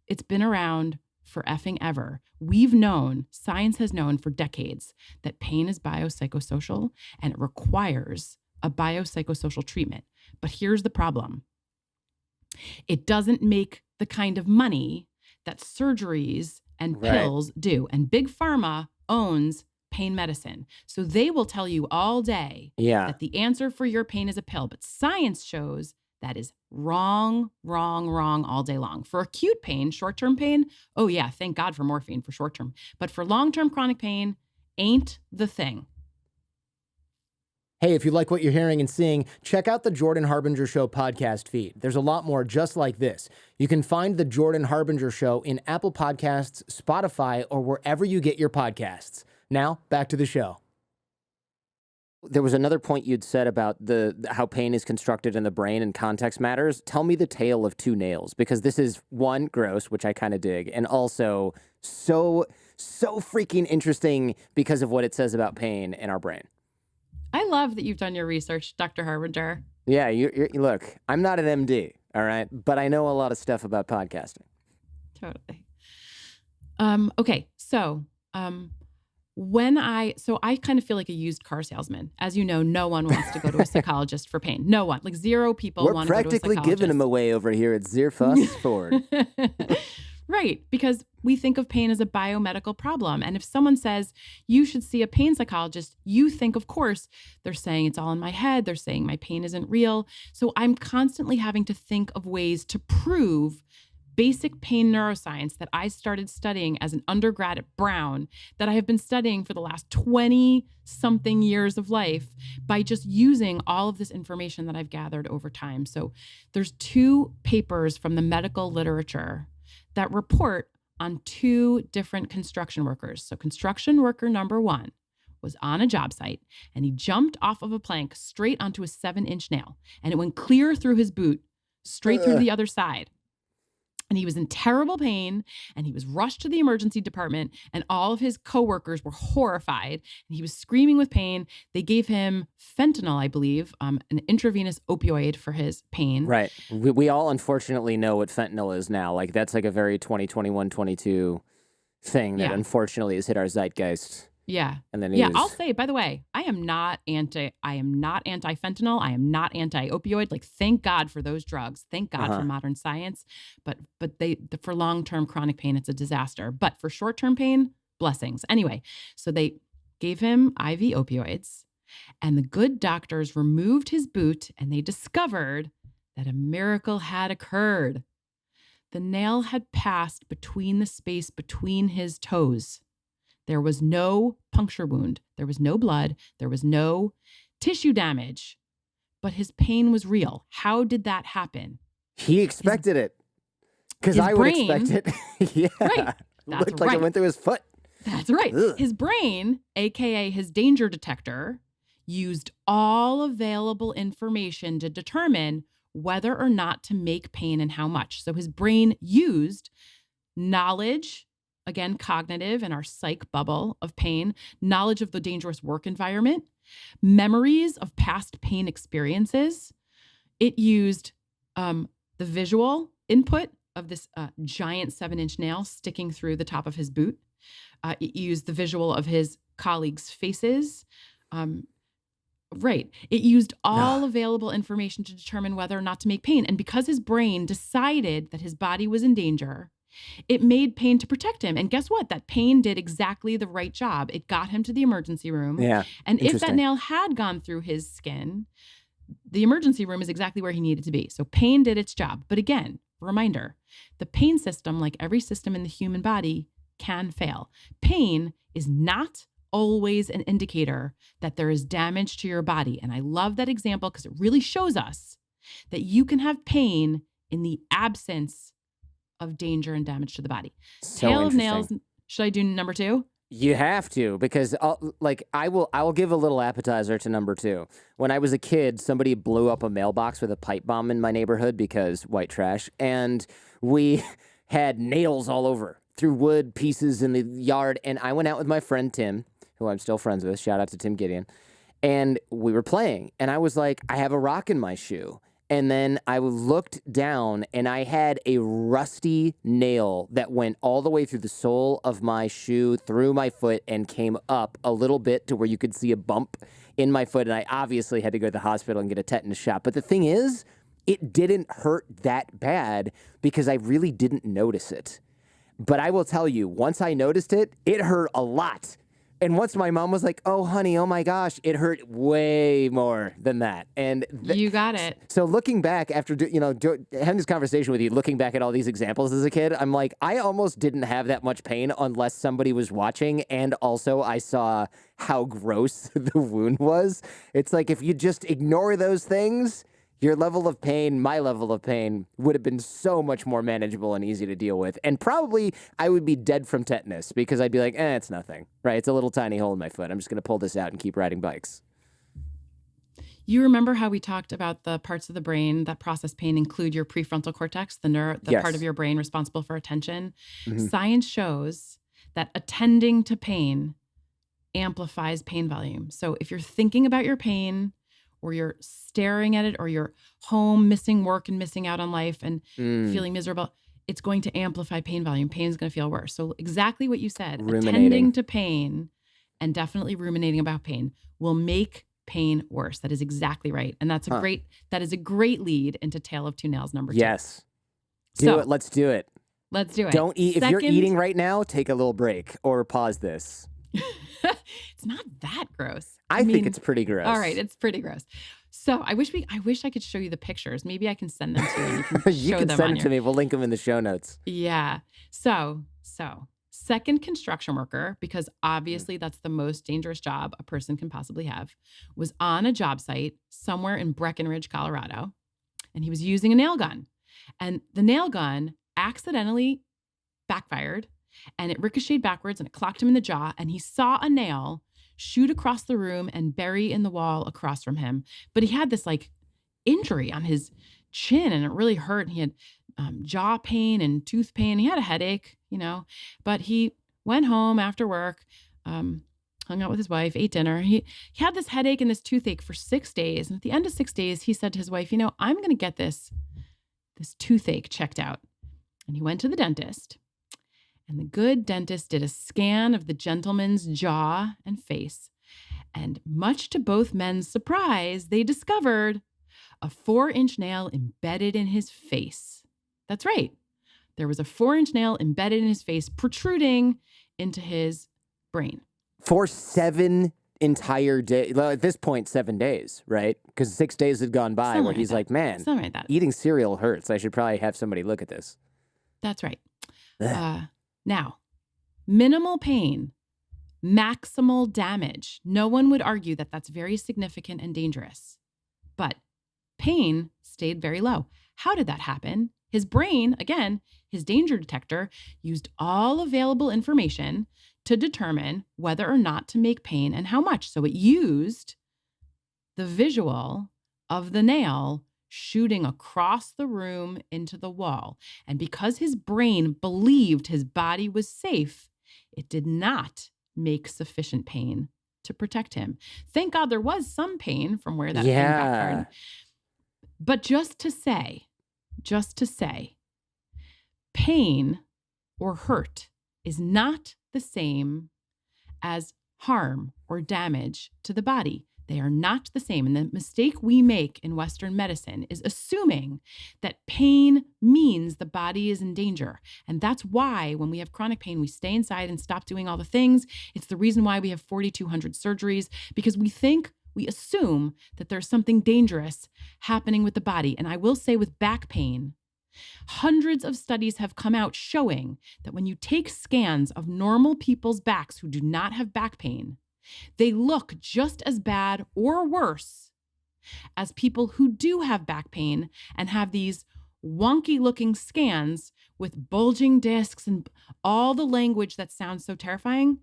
It's been around for effing ever. We've known, science has known for decades, that pain is biopsychosocial and it requires a biopsychosocial treatment. But here's the problem. It doesn't make the kind of money that surgeries and pills do. And Big Pharma owns pain medicine. So they will tell you all day that the answer for your pain is a pill. But science shows that is wrong, wrong, wrong all day long. For acute pain, short-term pain, oh yeah, thank God for morphine for short-term. But for long-term chronic pain, ain't the thing. Hey, if you like what you're hearing and seeing, check out the Jordan Harbinger Show podcast feed. There's a lot more just like this. You can find the Jordan Harbinger Show in Apple Podcasts, Spotify, or wherever you get your podcasts. Now, back to the show. There was another point you'd said about how pain is constructed in the brain and context matters. Tell me the tale of 2 nails, because this is, one, gross, which I kind of dig, and also so freaking interesting because of what it says about pain in our brain. I love that you've done your research, Dr. Harbinger. Yeah, you look, I'm not an MD, all right? But I know a lot of stuff about podcasting. Totally. Okay, so I kind of feel like a used car salesman. As you know, no one wants to go to a psychologist for pain. No one. Like 0 people want to go to a psychologist. We're practically giving them away over here at Zerfuss Ford. Right, because we think of pain as a biomedical problem. And if someone says you should see a pain psychologist, you think, of course, they're saying it's all in my head. They're saying my pain isn't real. So I'm constantly having to think of ways to prove basic pain neuroscience that I started studying as an undergrad at Brown, that I have been studying for the last 20-something years of life by just using all of this information that I've gathered over time. So there's 2 papers from the medical literature that report on 2 different construction workers. So construction worker number 1 was on a job site and he jumped off of a plank straight onto a 7-inch nail, and it went clear through his boot, straight through to the other side. And he was in terrible pain, and he was rushed to the emergency department, and all of his coworkers were horrified, and he was screaming with pain. They gave him fentanyl, I believe, an intravenous opioid for his pain. Right. We all unfortunately know what fentanyl is now. Like, that's like a very 2021, 22 thing that unfortunately has hit our zeitgeist. Yeah. And then I'll say, by the way, I am not anti-fentanyl. I am not anti-opioid. Like, thank God for those drugs. Thank God for modern science. But for long-term chronic pain, it's a disaster. But for short-term pain, blessings. Anyway, so they gave him IV opioids, and the good doctors removed his boot, and they discovered that a miracle had occurred. The nail had passed between the space between his toes. There was no puncture wound. There was no blood. There was no tissue damage. But his pain was real. How did that happen? He expected it. Because I would expect it. Yeah. Right. Looked like it went through his foot. That's right. Ugh. His brain, aka his danger detector, used all available information to determine whether or not to make pain and how much. So his brain used knowledge, again, cognitive and our psych bubble of pain, knowledge of the dangerous work environment, memories of past pain experiences. It used the visual input of this giant 7-inch nail sticking through the top of his boot. It used the visual of his colleagues' faces. Right. It used all available information to determine whether or not to make pain. And because his brain decided that his body was in danger, it made pain to protect him. And guess what? That pain did exactly the right job. It got him to the emergency room. Yeah. And if that nail had gone through his skin, the emergency room is exactly where he needed to be. So pain did its job. But again, reminder, the pain system, like every system in the human body, can fail. Pain is not always an indicator that there is damage to your body. And I love that example because it really shows us that you can have pain in the absence of danger and damage to the body. So Tail of nails. Should I do number 2? You have to, because I will give a little appetizer to number 2. When I was a kid, somebody blew up a mailbox with a pipe bomb in my neighborhood because white trash, and we had nails all over through wood pieces in the yard. And I went out with my friend Tim, who I'm still friends with. Shout out to Tim Gideon. And we were playing, and I was like, I have a rock in my shoe. And then I looked down, and I had a rusty nail that went all the way through the sole of my shoe, through my foot, and came up a little bit to where you could see a bump in my foot. And I obviously had to go to the hospital and get a tetanus shot. But the thing is, it didn't hurt that bad because I really didn't notice it. But I will tell you, once I noticed it, it hurt a lot. And once my mom was like, oh, honey, oh, my gosh, it hurt way more than that. And you got it. So looking back after, having this conversation with you, looking back at all these examples as a kid, I'm like, I almost didn't have that much pain unless somebody was watching. And also I saw how gross the wound was. It's like, if you just ignore those things, your level of pain, my level of pain, would have been so much more manageable and easy to deal with. And probably I would be dead from tetanus because I'd be like, it's nothing, right? It's a little tiny hole in my foot. I'm just going to pull this out and keep riding bikes. You remember how we talked about the parts of the brain that process pain include your prefrontal cortex, the Yes. part of your brain responsible for attention? Mm-hmm. Science shows that attending to pain amplifies pain volume. So if you're thinking about your pain, or you're staring at it, or you're home missing work and missing out on life and feeling miserable, it's going to amplify pain volume. Pain is going to feel worse. So exactly what you said, attending to pain and definitely ruminating about pain will make pain worse. That is exactly right. And that is a great lead into Tale of Two Nails number 2. Yes. Let's do it. Let's do it. Don't eat. If you're eating right now, take a little break or pause this. It's not that gross. I think it's pretty gross. All right, it's pretty gross. So I wish I could show you the pictures. Maybe I can send them to you. And you can you show can them send on them to me. We'll link them in the show notes. Yeah. So second construction worker, because obviously that's the most dangerous job a person can possibly have, was on a job site somewhere in Breckenridge, Colorado, and he was using a nail gun. And the nail gun accidentally backfired, and it ricocheted backwards, and it clocked him in the jaw, and he saw a nail shoot across the room and bury in the wall across from him. But he had this like injury on his chin and it really hurt. And he had jaw pain and tooth pain. He had a headache, but he went home after work, hung out with his wife, ate dinner. He had this headache and this toothache for 6 days. And at the end of 6 days, he said to his wife, I'm going to get this toothache checked out. And he went to the dentist. And the good dentist did a scan of the gentleman's jaw and face. And much to both men's surprise, they discovered a 4-inch nail embedded in his face. That's right. There was a 4-inch nail embedded in his face, protruding into his brain. For 7 entire days. Well, at this point, 7 days, right? Because 6 days had gone by where he's like, man, eating cereal hurts. I should probably have somebody look at this. That's right. Now, minimal pain, maximal damage. No one would argue that that's very significant and dangerous. But pain stayed very low. How did that happen? His brain, again, his danger detector, used all available information to determine whether or not to make pain and how much. So it used the visual of the nail shooting across the room into the wall. And because his brain believed his body was safe, it did not make sufficient pain to protect him. Thank God there was some pain from where that thing backfired. But just to say, pain or hurt is not the same as harm or damage to the body. They are not the same. And the mistake we make in Western medicine is assuming that pain means the body is in danger. And that's why when we have chronic pain, we stay inside and stop doing all the things. It's the reason why we have 4,200 surgeries, because we assume that there's something dangerous happening with the body. And I will say with back pain, hundreds of studies have come out showing that when you take scans of normal people's backs who do not have back pain, they look just as bad or worse as people who do have back pain and have these wonky looking scans with bulging discs and all the language that sounds so terrifying.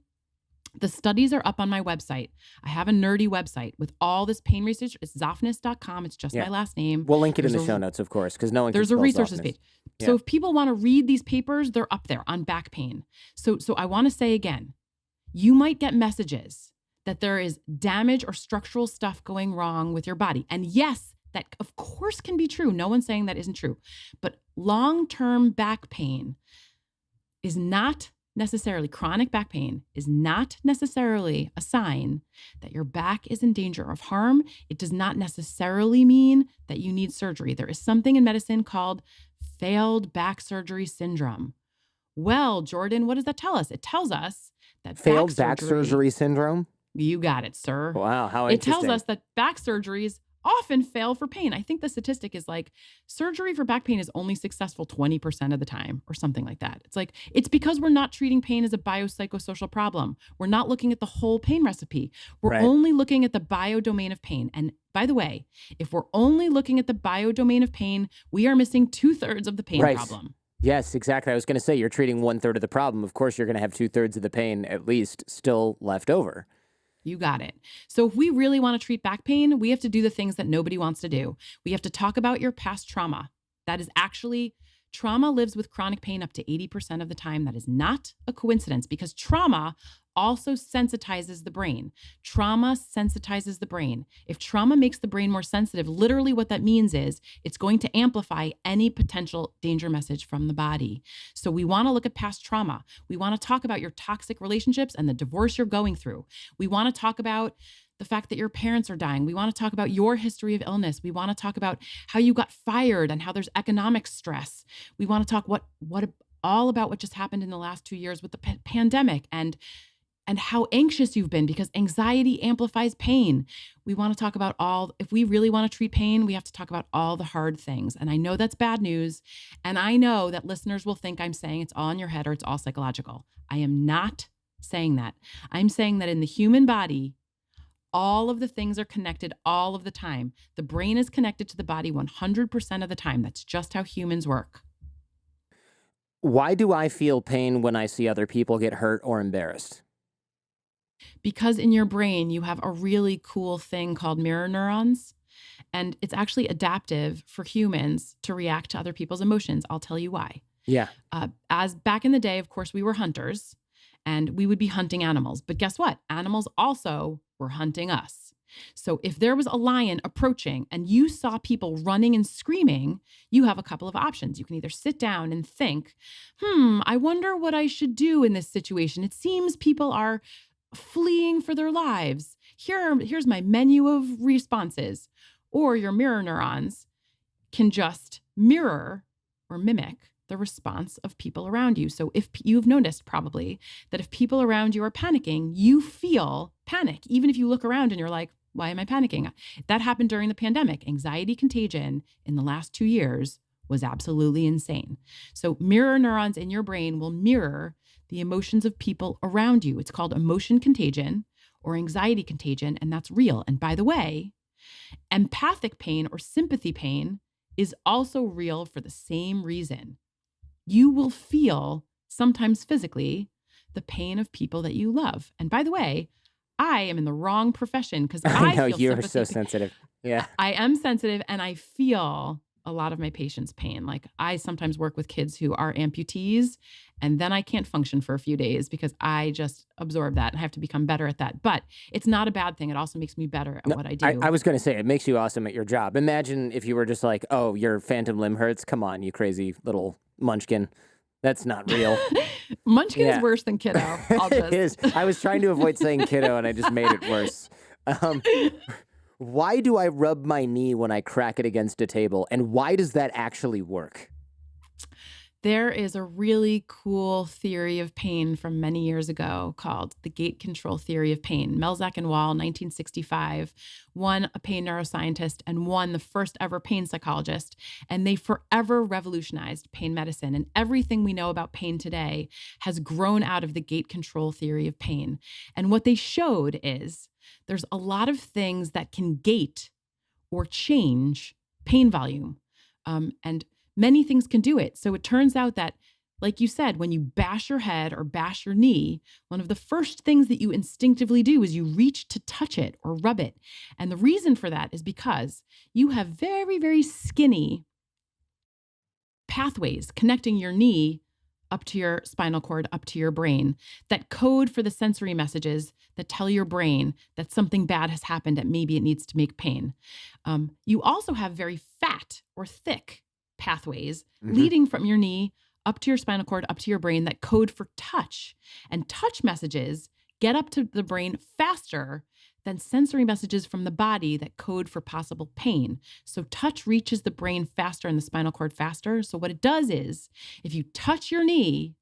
The studies are up on my website. I have a nerdy website with all this pain research. It's Zoffness.com. It's just my last name. We'll link it in the show notes, of course, because no one can There's a resources Zoffness. page. So if people want to read these papers, they're up there on back pain. So I want to say again, you might get messages that there is damage or structural stuff going wrong with your body. And yes, that of course can be true. No one's saying that isn't true. But long-term back pain is not necessarily, chronic back pain is not necessarily a sign that your back is in danger of harm. It does not necessarily mean that you need surgery. There is something in medicine called failed back surgery syndrome. Well, Jordan, what does that tell us? It tells us that failed back surgery syndrome? You got it, sir. Wow, how interesting. It tells us that back surgeries often fail for pain. I think the statistic is like surgery for back pain is only successful 20% of the time or something like that. It's because we're not treating pain as a biopsychosocial problem. We're not looking at the whole pain recipe. We're only looking at the biodomain of pain. And by the way, if we're only looking at the biodomain of pain, we are missing 2/3 of the pain problem. Yes, exactly. I was going to say, you're treating 1/3 of the problem. Of course, you're going to have 2/3 of the pain at least still left over. You got it. So if we really want to treat back pain, we have to do the things that nobody wants to do. We have to talk about your past trauma. That is actually, trauma lives with chronic pain up to 80% of the time. That is not a coincidence because trauma also sensitizes the brain. Trauma sensitizes the brain. If trauma makes the brain more sensitive, literally what that means is it's going to amplify any potential danger message from the body. So we want to look at past trauma. We want to talk about your toxic relationships and the divorce you're going through. We want to talk about the fact that your parents are dying. We want to talk about your history of illness. We want to talk about how you got fired and how there's economic stress. We want to talk all about what just happened in the last 2 years with the pandemic and how anxious you've been because anxiety amplifies pain. We want to talk about if we really want to treat pain, we have to talk about all the hard things. And I know that's bad news. And I know that listeners will think I'm saying it's all in your head or it's all psychological. I am not saying that. I'm saying that in the human body, all of the things are connected all of the time. The brain is connected to the body 100% of the time. That's just how humans work. Why do I feel pain when I see other people get hurt or embarrassed? Because in your brain, you have a really cool thing called mirror neurons, and it's actually adaptive for humans to react to other people's emotions. I'll tell you why. Yeah. As back in the day, of course, we were hunters and we would be hunting animals. But guess what? Animals also were hunting us. So if there was a lion approaching and you saw people running and screaming, you have a couple of options. You can either sit down and think, I wonder what I should do in this situation. It seems people are fleeing for their lives. Here's my menu of responses. Or your mirror neurons can just mirror or mimic the response of people around you. So if you've noticed probably that if people around you are panicking, you feel panic, even if you look around and you're like, why am I panicking? That happened during the pandemic. Anxiety contagion in the last 2 years was absolutely insane. So mirror neurons in your brain will mirror the emotions of people around you. It's called emotion contagion or anxiety contagion, and that's real. And by the way, empathic pain or sympathy pain is also real for the same reason. You will feel, sometimes physically, the pain of people that you love. And by the way, I am in the wrong profession because I I know feel you're so sympathy. sensitive. Yeah. I am sensitive and I feel a lot of my patients' pain. Like I sometimes work with kids who are amputees and then I can't function for a few days because I just absorb that and I have to become better at that. But it's not a bad thing. It also makes me better at No, what I I do. was going to say, it makes you awesome at your job. Imagine if you were just like, oh, your phantom limb hurts. Come on, you crazy little munchkin. That's not real. Munchkin is Yeah, worse than kiddo. I'll it just is. I was trying to avoid saying kiddo and I just made it worse. Um, why do I rub my knee when I crack it against a table? And why does that actually work? There is a really cool theory of pain from many years ago called the gate control theory of pain. Melzack and Wall, 1965, one a pain neuroscientist and one the first ever pain psychologist. And they forever revolutionized pain medicine. And everything we know about pain today has grown out of the gate control theory of pain. And what they showed is there's a lot of things that can gate or change pain volume. And many things can do it. So it turns out that, like you said, when you bash your head or bash your knee, one of the first things that you instinctively do is you reach to touch it or rub it. And the reason for that is because you have very, very skinny pathways connecting your knee up to your spinal cord, up to your brain, that code for the sensory messages that tell your brain that something bad has happened and maybe it needs to make pain. You also have very fat or thick pathways Hmm. leading from your knee up to your spinal cord, up to your brain that code for touch. And touch messages get up to the brain faster than sensory messages from the body that code for possible pain. So touch reaches the brain faster and the spinal cord faster. So what it does is if you touch your knee,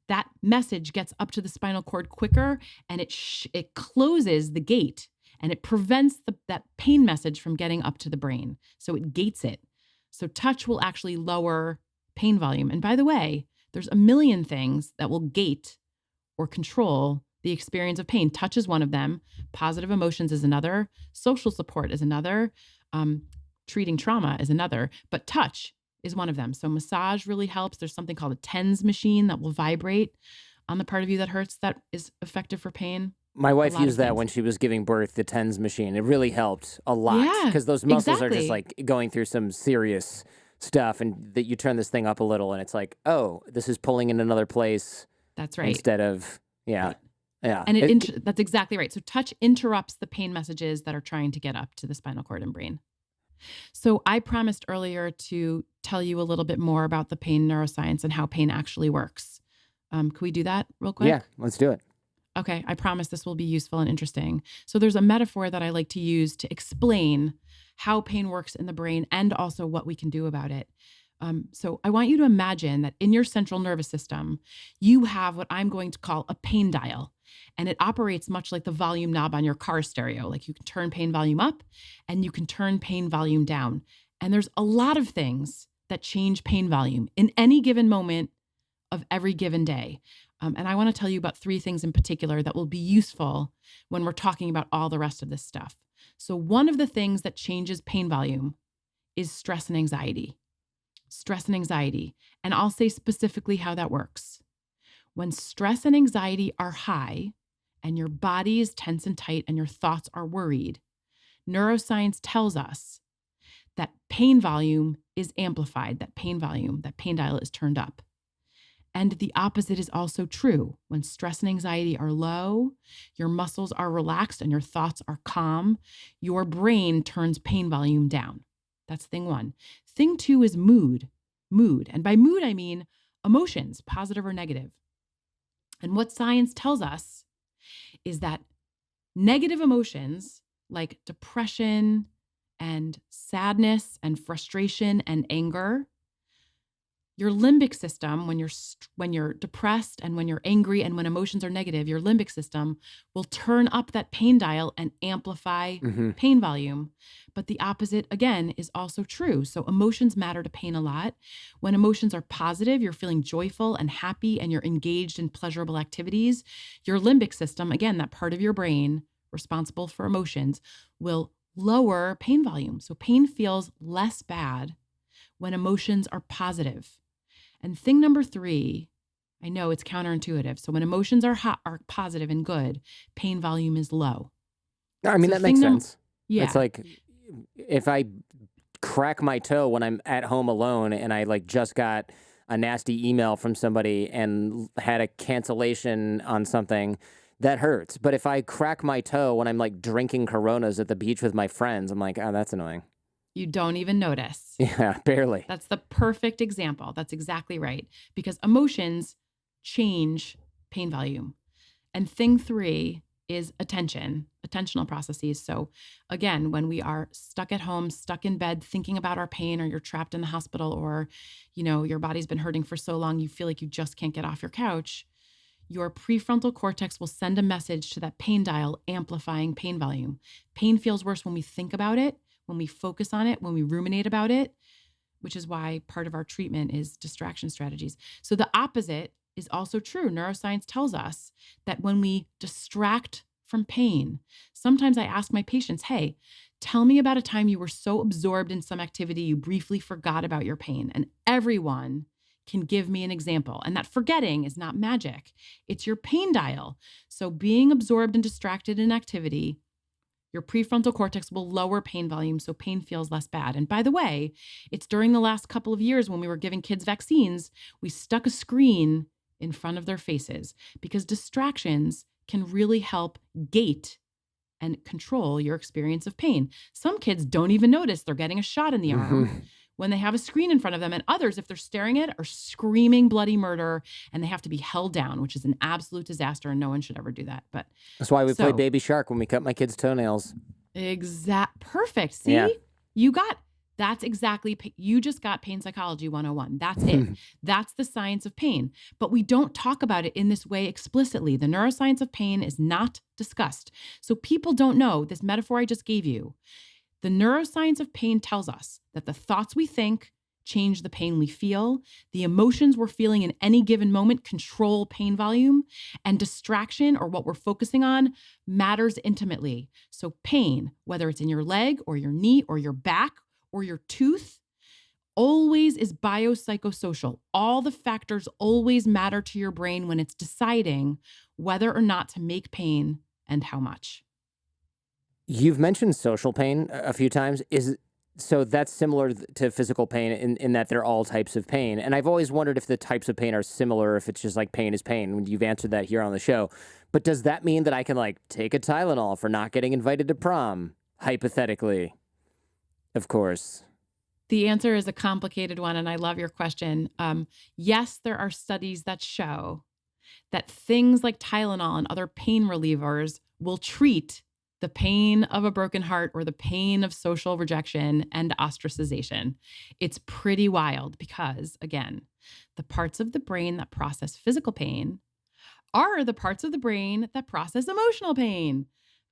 that message gets up to the spinal cord quicker and it closes the gate and it prevents that pain message from getting up to the brain. So it gates it. So touch will actually lower pain volume. And by the way, there's a million things that will gate or control the experience of pain. Touch is one of them. Positive emotions is another. Social support is another. Treating trauma is another. But touch is one of them. So massage really helps. There's something called a TENS machine that will vibrate on the part of you that hurts that is effective for pain. My A wife lot of used that things. when she was giving birth, the TENS machine. It really helped a lot Yeah, because those muscles are just exactly. like going through some serious stuff. And that you turn this thing up a little and it's like, oh, this is pulling in another place That's right. instead of, yeah, Right. yeah. And that's exactly right. So touch interrupts the pain messages that are trying to get up to the spinal cord and brain. So I promised earlier to tell you a little bit more about the pain neuroscience and how pain actually works. Can we do that real Yeah, quick? let's do it. Okay, I promise this will be useful and interesting. So there's a metaphor that I like to use to explain how pain works in the brain and also what we can do about it. So I want you to imagine that in your central nervous system, you have what I'm going to call a pain dial. And it operates much like the volume knob on your car stereo. Like you can turn pain volume up and you can turn pain volume down. And there's a lot of things that change pain volume in any given moment of every given day. And I want to tell you about 3 things in particular that will be useful when we're talking about all the rest of this stuff. So, one of the things that changes pain volume is stress and anxiety. Stress and anxiety. And I'll say specifically how that works. When stress and anxiety are high and your body is tense and tight and your thoughts are worried, neuroscience tells us that pain volume is amplified, that pain dial is turned up. And the opposite is also true. When stress and anxiety are low, your muscles are relaxed and your thoughts are calm, your brain turns pain volume down. That's thing one. Thing two is mood. And by mood, I mean emotions, positive or negative. And what science tells us is that negative emotions like depression and sadness and frustration and anger, your limbic system, when you're depressed and when you're angry and when emotions are negative, your limbic system will turn up that pain dial and amplify pain volume. But the opposite, again, is also true. So emotions matter to pain a lot. When emotions are positive, you're feeling joyful and happy and you're engaged in pleasurable activities, your limbic system, again, that part of your brain responsible for emotions, will lower pain volume. So pain feels less bad when emotions are positive. And thing number three, I know it's counterintuitive. So when emotions are positive and good, pain volume is low. I mean, So that makes sense. Yeah. It's like if I crack my toe when I'm at home alone and I like just got a nasty email from somebody and had a cancellation on something, that hurts. But if I crack my toe when I'm like drinking Coronas at the beach with my friends, I'm like, oh, that's annoying. You don't even notice. Yeah, barely. That's the perfect example. That's exactly right. Because emotions change pain volume. And thing three is attentional processes. So again, when we are stuck at home, stuck in bed, thinking about our pain, or you're trapped in the hospital, or, your body's been hurting for so long, you feel like you just can't get off your couch, your prefrontal cortex will send a message to that pain dial, amplifying pain volume. Pain feels worse when we think about it, when we focus on it, when we ruminate about it, which is why part of our treatment is distraction strategies. So the opposite is also true. Neuroscience tells us that when we distract from pain, sometimes I ask my patients, hey, tell me about a time you were so absorbed in some activity you briefly forgot about your pain. And everyone can give me an example. And that forgetting is not magic. It's your pain dial. So being absorbed and distracted in activity, your prefrontal cortex will lower pain volume so pain feels less bad. And by the way, it's during the last couple of years when we were giving kids vaccines, we stuck a screen in front of their faces because distractions can really help gate and control your experience of pain. Some kids don't even notice they're getting a shot in the arm when they have a screen in front of them, and others, if they're staring at it, are screaming bloody murder and they have to be held down, which is an absolute disaster and no one should ever do that. But that's why we play Baby Shark when we cut my kids' toenails. Perfect. See, Yeah. You just got Pain Psychology 101. That's it. That's the science of pain. But we don't talk about it in this way explicitly. The neuroscience of pain is not discussed. So people don't know this metaphor I just gave you. The neuroscience of pain tells us that the thoughts we think change the pain we feel. The emotions we're feeling in any given moment control pain volume, and distraction, or what we're focusing on, matters intimately. So pain, whether it's in your leg or your knee or your back or your tooth, always is biopsychosocial. All the factors always matter to your brain when it's deciding whether or not to make pain and how much. You've mentioned social pain a few times. So that's similar to physical pain in that they're all types of pain. And I've always wondered if the types of pain are similar, if it's just like pain is pain. You've answered that here on the show. But does that mean that I can like take a Tylenol for not getting invited to prom? Hypothetically, of course. The answer is a complicated one, and I love your question. Yes, there are studies that show that things like Tylenol and other pain relievers will treat the pain of a broken heart or the pain of social rejection and ostracization. It's pretty wild because, again, the parts of the brain that process physical pain are the parts of the brain that process emotional pain,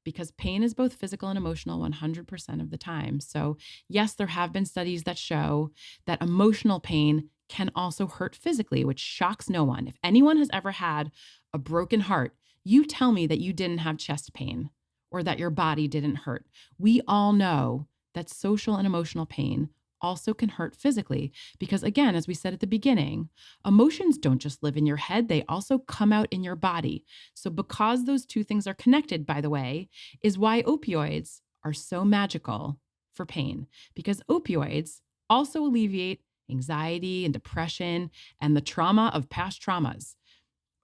because pain is both physical and emotional 100% of the time. So yes, there have been studies that show that emotional pain can also hurt physically, which shocks no one. If anyone has ever had a broken heart, you tell me that you didn't have chest pain or that your body didn't hurt. We all know that social and emotional pain also can hurt physically. Because again, as we said at the beginning, emotions don't just live in your head, they also come out in your body. So because those two things are connected, by the way, is why opioids are so magical for pain. Because opioids also alleviate anxiety and depression and the trauma of past traumas.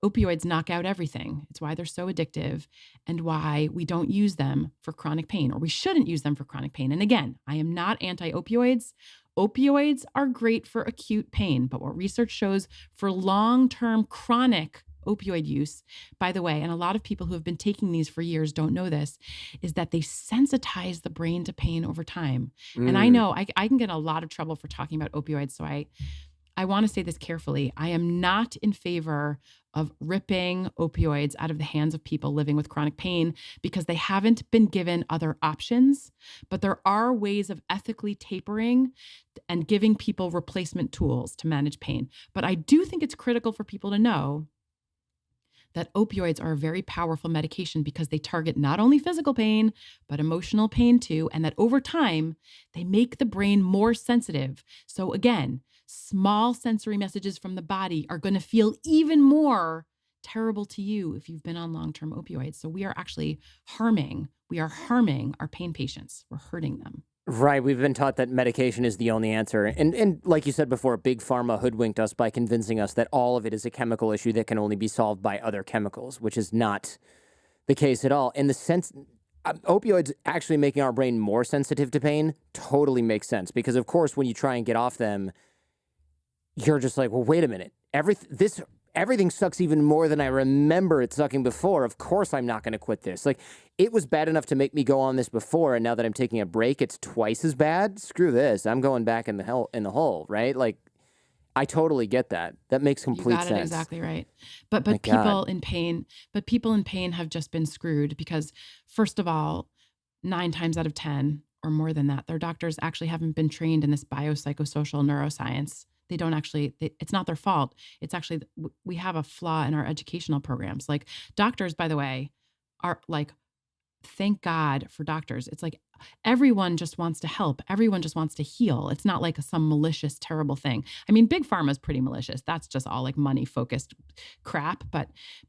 Opioids knock out everything. It's why they're so addictive and why we don't use them for chronic pain, or we shouldn't use them for chronic pain. And again, I am not anti-opioids. Opioids are great for acute pain, but what research shows for long-term chronic opioid use, by the way, and a lot of people who have been taking these for years don't know this, is that they sensitize the brain to pain over time. And I know I can get in a lot of trouble for talking about opioids, so I want to say this carefully. I am not in favor of ripping opioids out of the hands of people living with chronic pain because they haven't been given other options. But there are ways of ethically tapering and giving people replacement tools to manage pain. But I do think it's critical for people to know that opioids are a very powerful medication because they target not only physical pain, but emotional pain too. And that over time, they make the brain more sensitive. So again, small sensory messages from the body are going to feel even more terrible to you if you've been on long-term opioids. So we are harming our pain patients. We're hurting them. Right. We've been taught that medication is the only answer. And like you said before, Big Pharma hoodwinked us by convincing us that all of it is a chemical issue that can only be solved by other chemicals, which is not the case at all. In the sense, opioids actually making our brain more sensitive to pain totally makes sense. Because, of course, when you try and get off them, you're just like, well, wait a minute. Everything sucks even more than I remember it sucking before. Of course I'm not going to quit this. Like, it was bad enough to make me go on this before, and now that I'm taking a break, it's twice as bad. Screw this. I'm going back in the hole, right? Like, I totally get that. That makes complete sense. You got it exactly right. But My God. people in pain have just been screwed because, first of all, 9 times out of 10 or more than that, their doctors actually haven't been trained in this biopsychosocial neuroscience. They don't actually, it's not their fault. It's actually, we have a flaw in our educational programs. Like doctors, by the way, are like, thank God for doctors. It's like everyone just wants to help. Everyone just wants to heal. It's not like some malicious, terrible thing. I mean, Big Pharma is pretty malicious. That's just all like money focused crap. But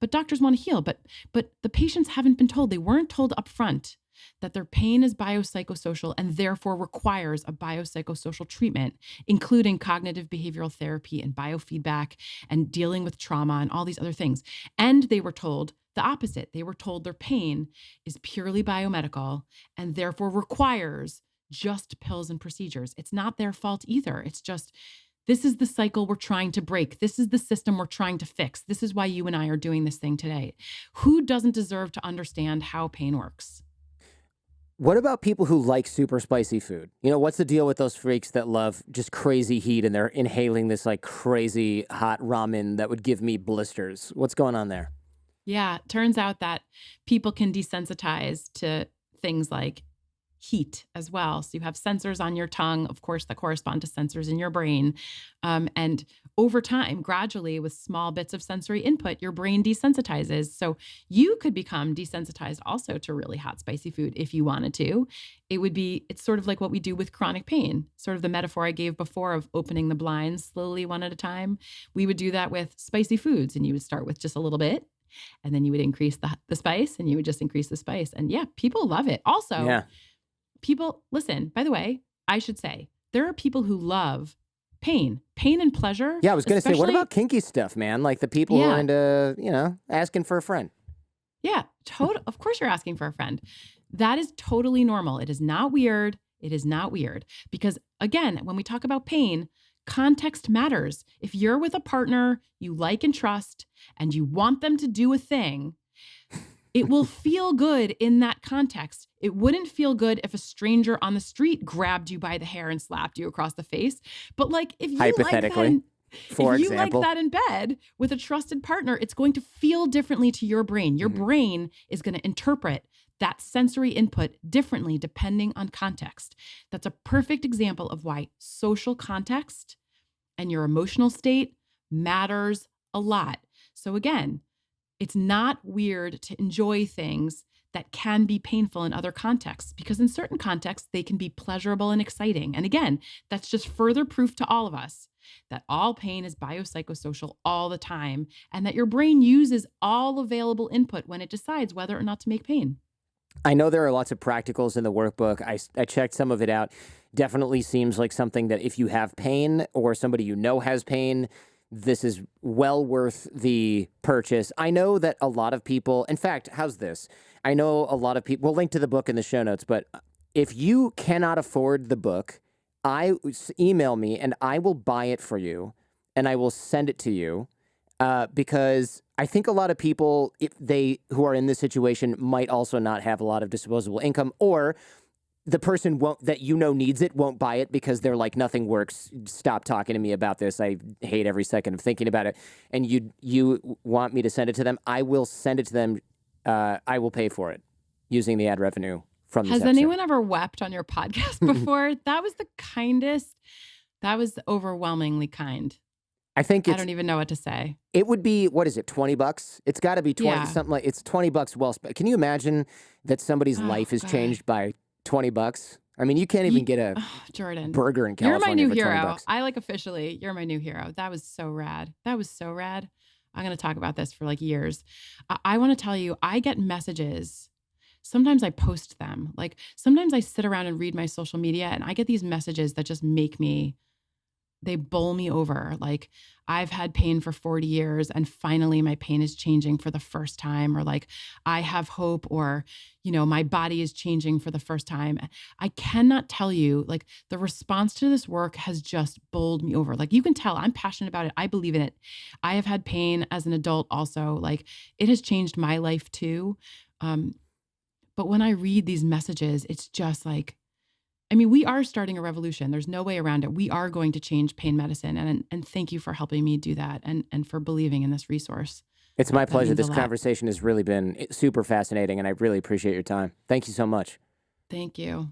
doctors want to heal. But the patients haven't been told. They weren't told up front that their pain is biopsychosocial and therefore requires a biopsychosocial treatment, including cognitive behavioral therapy and biofeedback and dealing with trauma and all these other things. And they were told the opposite. They were told their pain is purely biomedical and therefore requires just pills and procedures. It's not their fault either. It's just, this is the cycle we're trying to break. This is the system we're trying to fix. This is why you and I are doing this thing today. Who doesn't deserve to understand how pain works? What about people who like super spicy food? You know, what's the deal with those freaks that love just crazy heat and they're inhaling this like crazy hot ramen that would give me blisters? What's going on there? Yeah, it turns out that people can desensitize to things like heat as well. So you have sensors on your tongue, of course, that correspond to sensors in your brain. And over time, gradually, with small bits of sensory input, your brain desensitizes. So you could become desensitized also to really hot, spicy food if you wanted to. It's sort of like what we do with chronic pain, sort of the metaphor I gave before of opening the blinds slowly one at a time. We would do that with spicy foods, and you would start with just a little bit. And then you would increase the spice, and you would just increase the spice. And yeah, people love it. Also, Yeah. people, listen, by the way, I should say, there are people who love pain and pleasure. Yeah, I was going to say, what especially- about kinky stuff, man? Like the people who are into, asking for a friend. Yeah, of course you're asking for a friend. That is totally normal. It is not weird. It is not weird. Because again, when we talk about pain, context matters. If you're with a partner you like and trust and you want them to do a thing, it will feel good in that context. It wouldn't feel good if a stranger on the street grabbed you by the hair and slapped you across the face. But like if you Hypothetically, for example. like that in bed with a trusted partner, it's going to feel differently to your brain. Your brain is going to interpret that sensory input differently depending on context. That's a perfect example of why social context and your emotional state matters a lot. So again, it's not weird to enjoy things that can be painful in other contexts, because in certain contexts, they can be pleasurable and exciting. And again, that's just further proof to all of us that all pain is biopsychosocial all the time, and that your brain uses all available input when it decides whether or not to make pain. I know there are lots of practicals in the workbook. I checked some of it out. Definitely seems like something that if you have pain or somebody you know has pain, this is well worth the purchase. I know that a lot of people, in fact, how's this? I know a lot of people, we'll link to the book in the show notes, but if you cannot afford the book, email me and I will buy it for you and I will send it to you. Because I think a lot of people, if they who are in this situation, might also not have a lot of disposable income, or the person that needs it won't buy it because they're like, nothing works. Stop talking to me about this. I hate every second of thinking about it. And you want me to send it to them? I will send it to them. I will pay for it using the ad revenue from this Has episode. anyone ever wept on your podcast before? That was the kindest. That was overwhelmingly kind. I think I don't even know what to say. It would be, what is it, $20? It's got to be 20, something like, it's $20 well spent. Can you imagine that somebody's life is changed by $20? I mean, you can't even get a Jordan burger in California. You're my new for hero. $20. I like officially, you're my new hero. That was so rad. That was so rad. I'm going to talk about this for like years. I want to tell you, I get messages. Sometimes I post them. Like sometimes I sit around and read my social media and I get these messages that just make me, they bowl me over. Like, I've had pain for 40 years and finally my pain is changing for the first time, or like, I have hope, or, my body is changing for the first time. I cannot tell you, like, the response to this work has just bowled me over. Like, you can tell I'm passionate about it. I believe in it. I have had pain as an adult also. Like, it has changed my life too. But when I read these messages, it's just like, we are starting a revolution. There's no way around it. We are going to change pain medicine. And thank you for helping me do that and for believing in this resource. It's my pleasure. This conversation has really been super fascinating, and I really appreciate your time. Thank you so much. Thank you.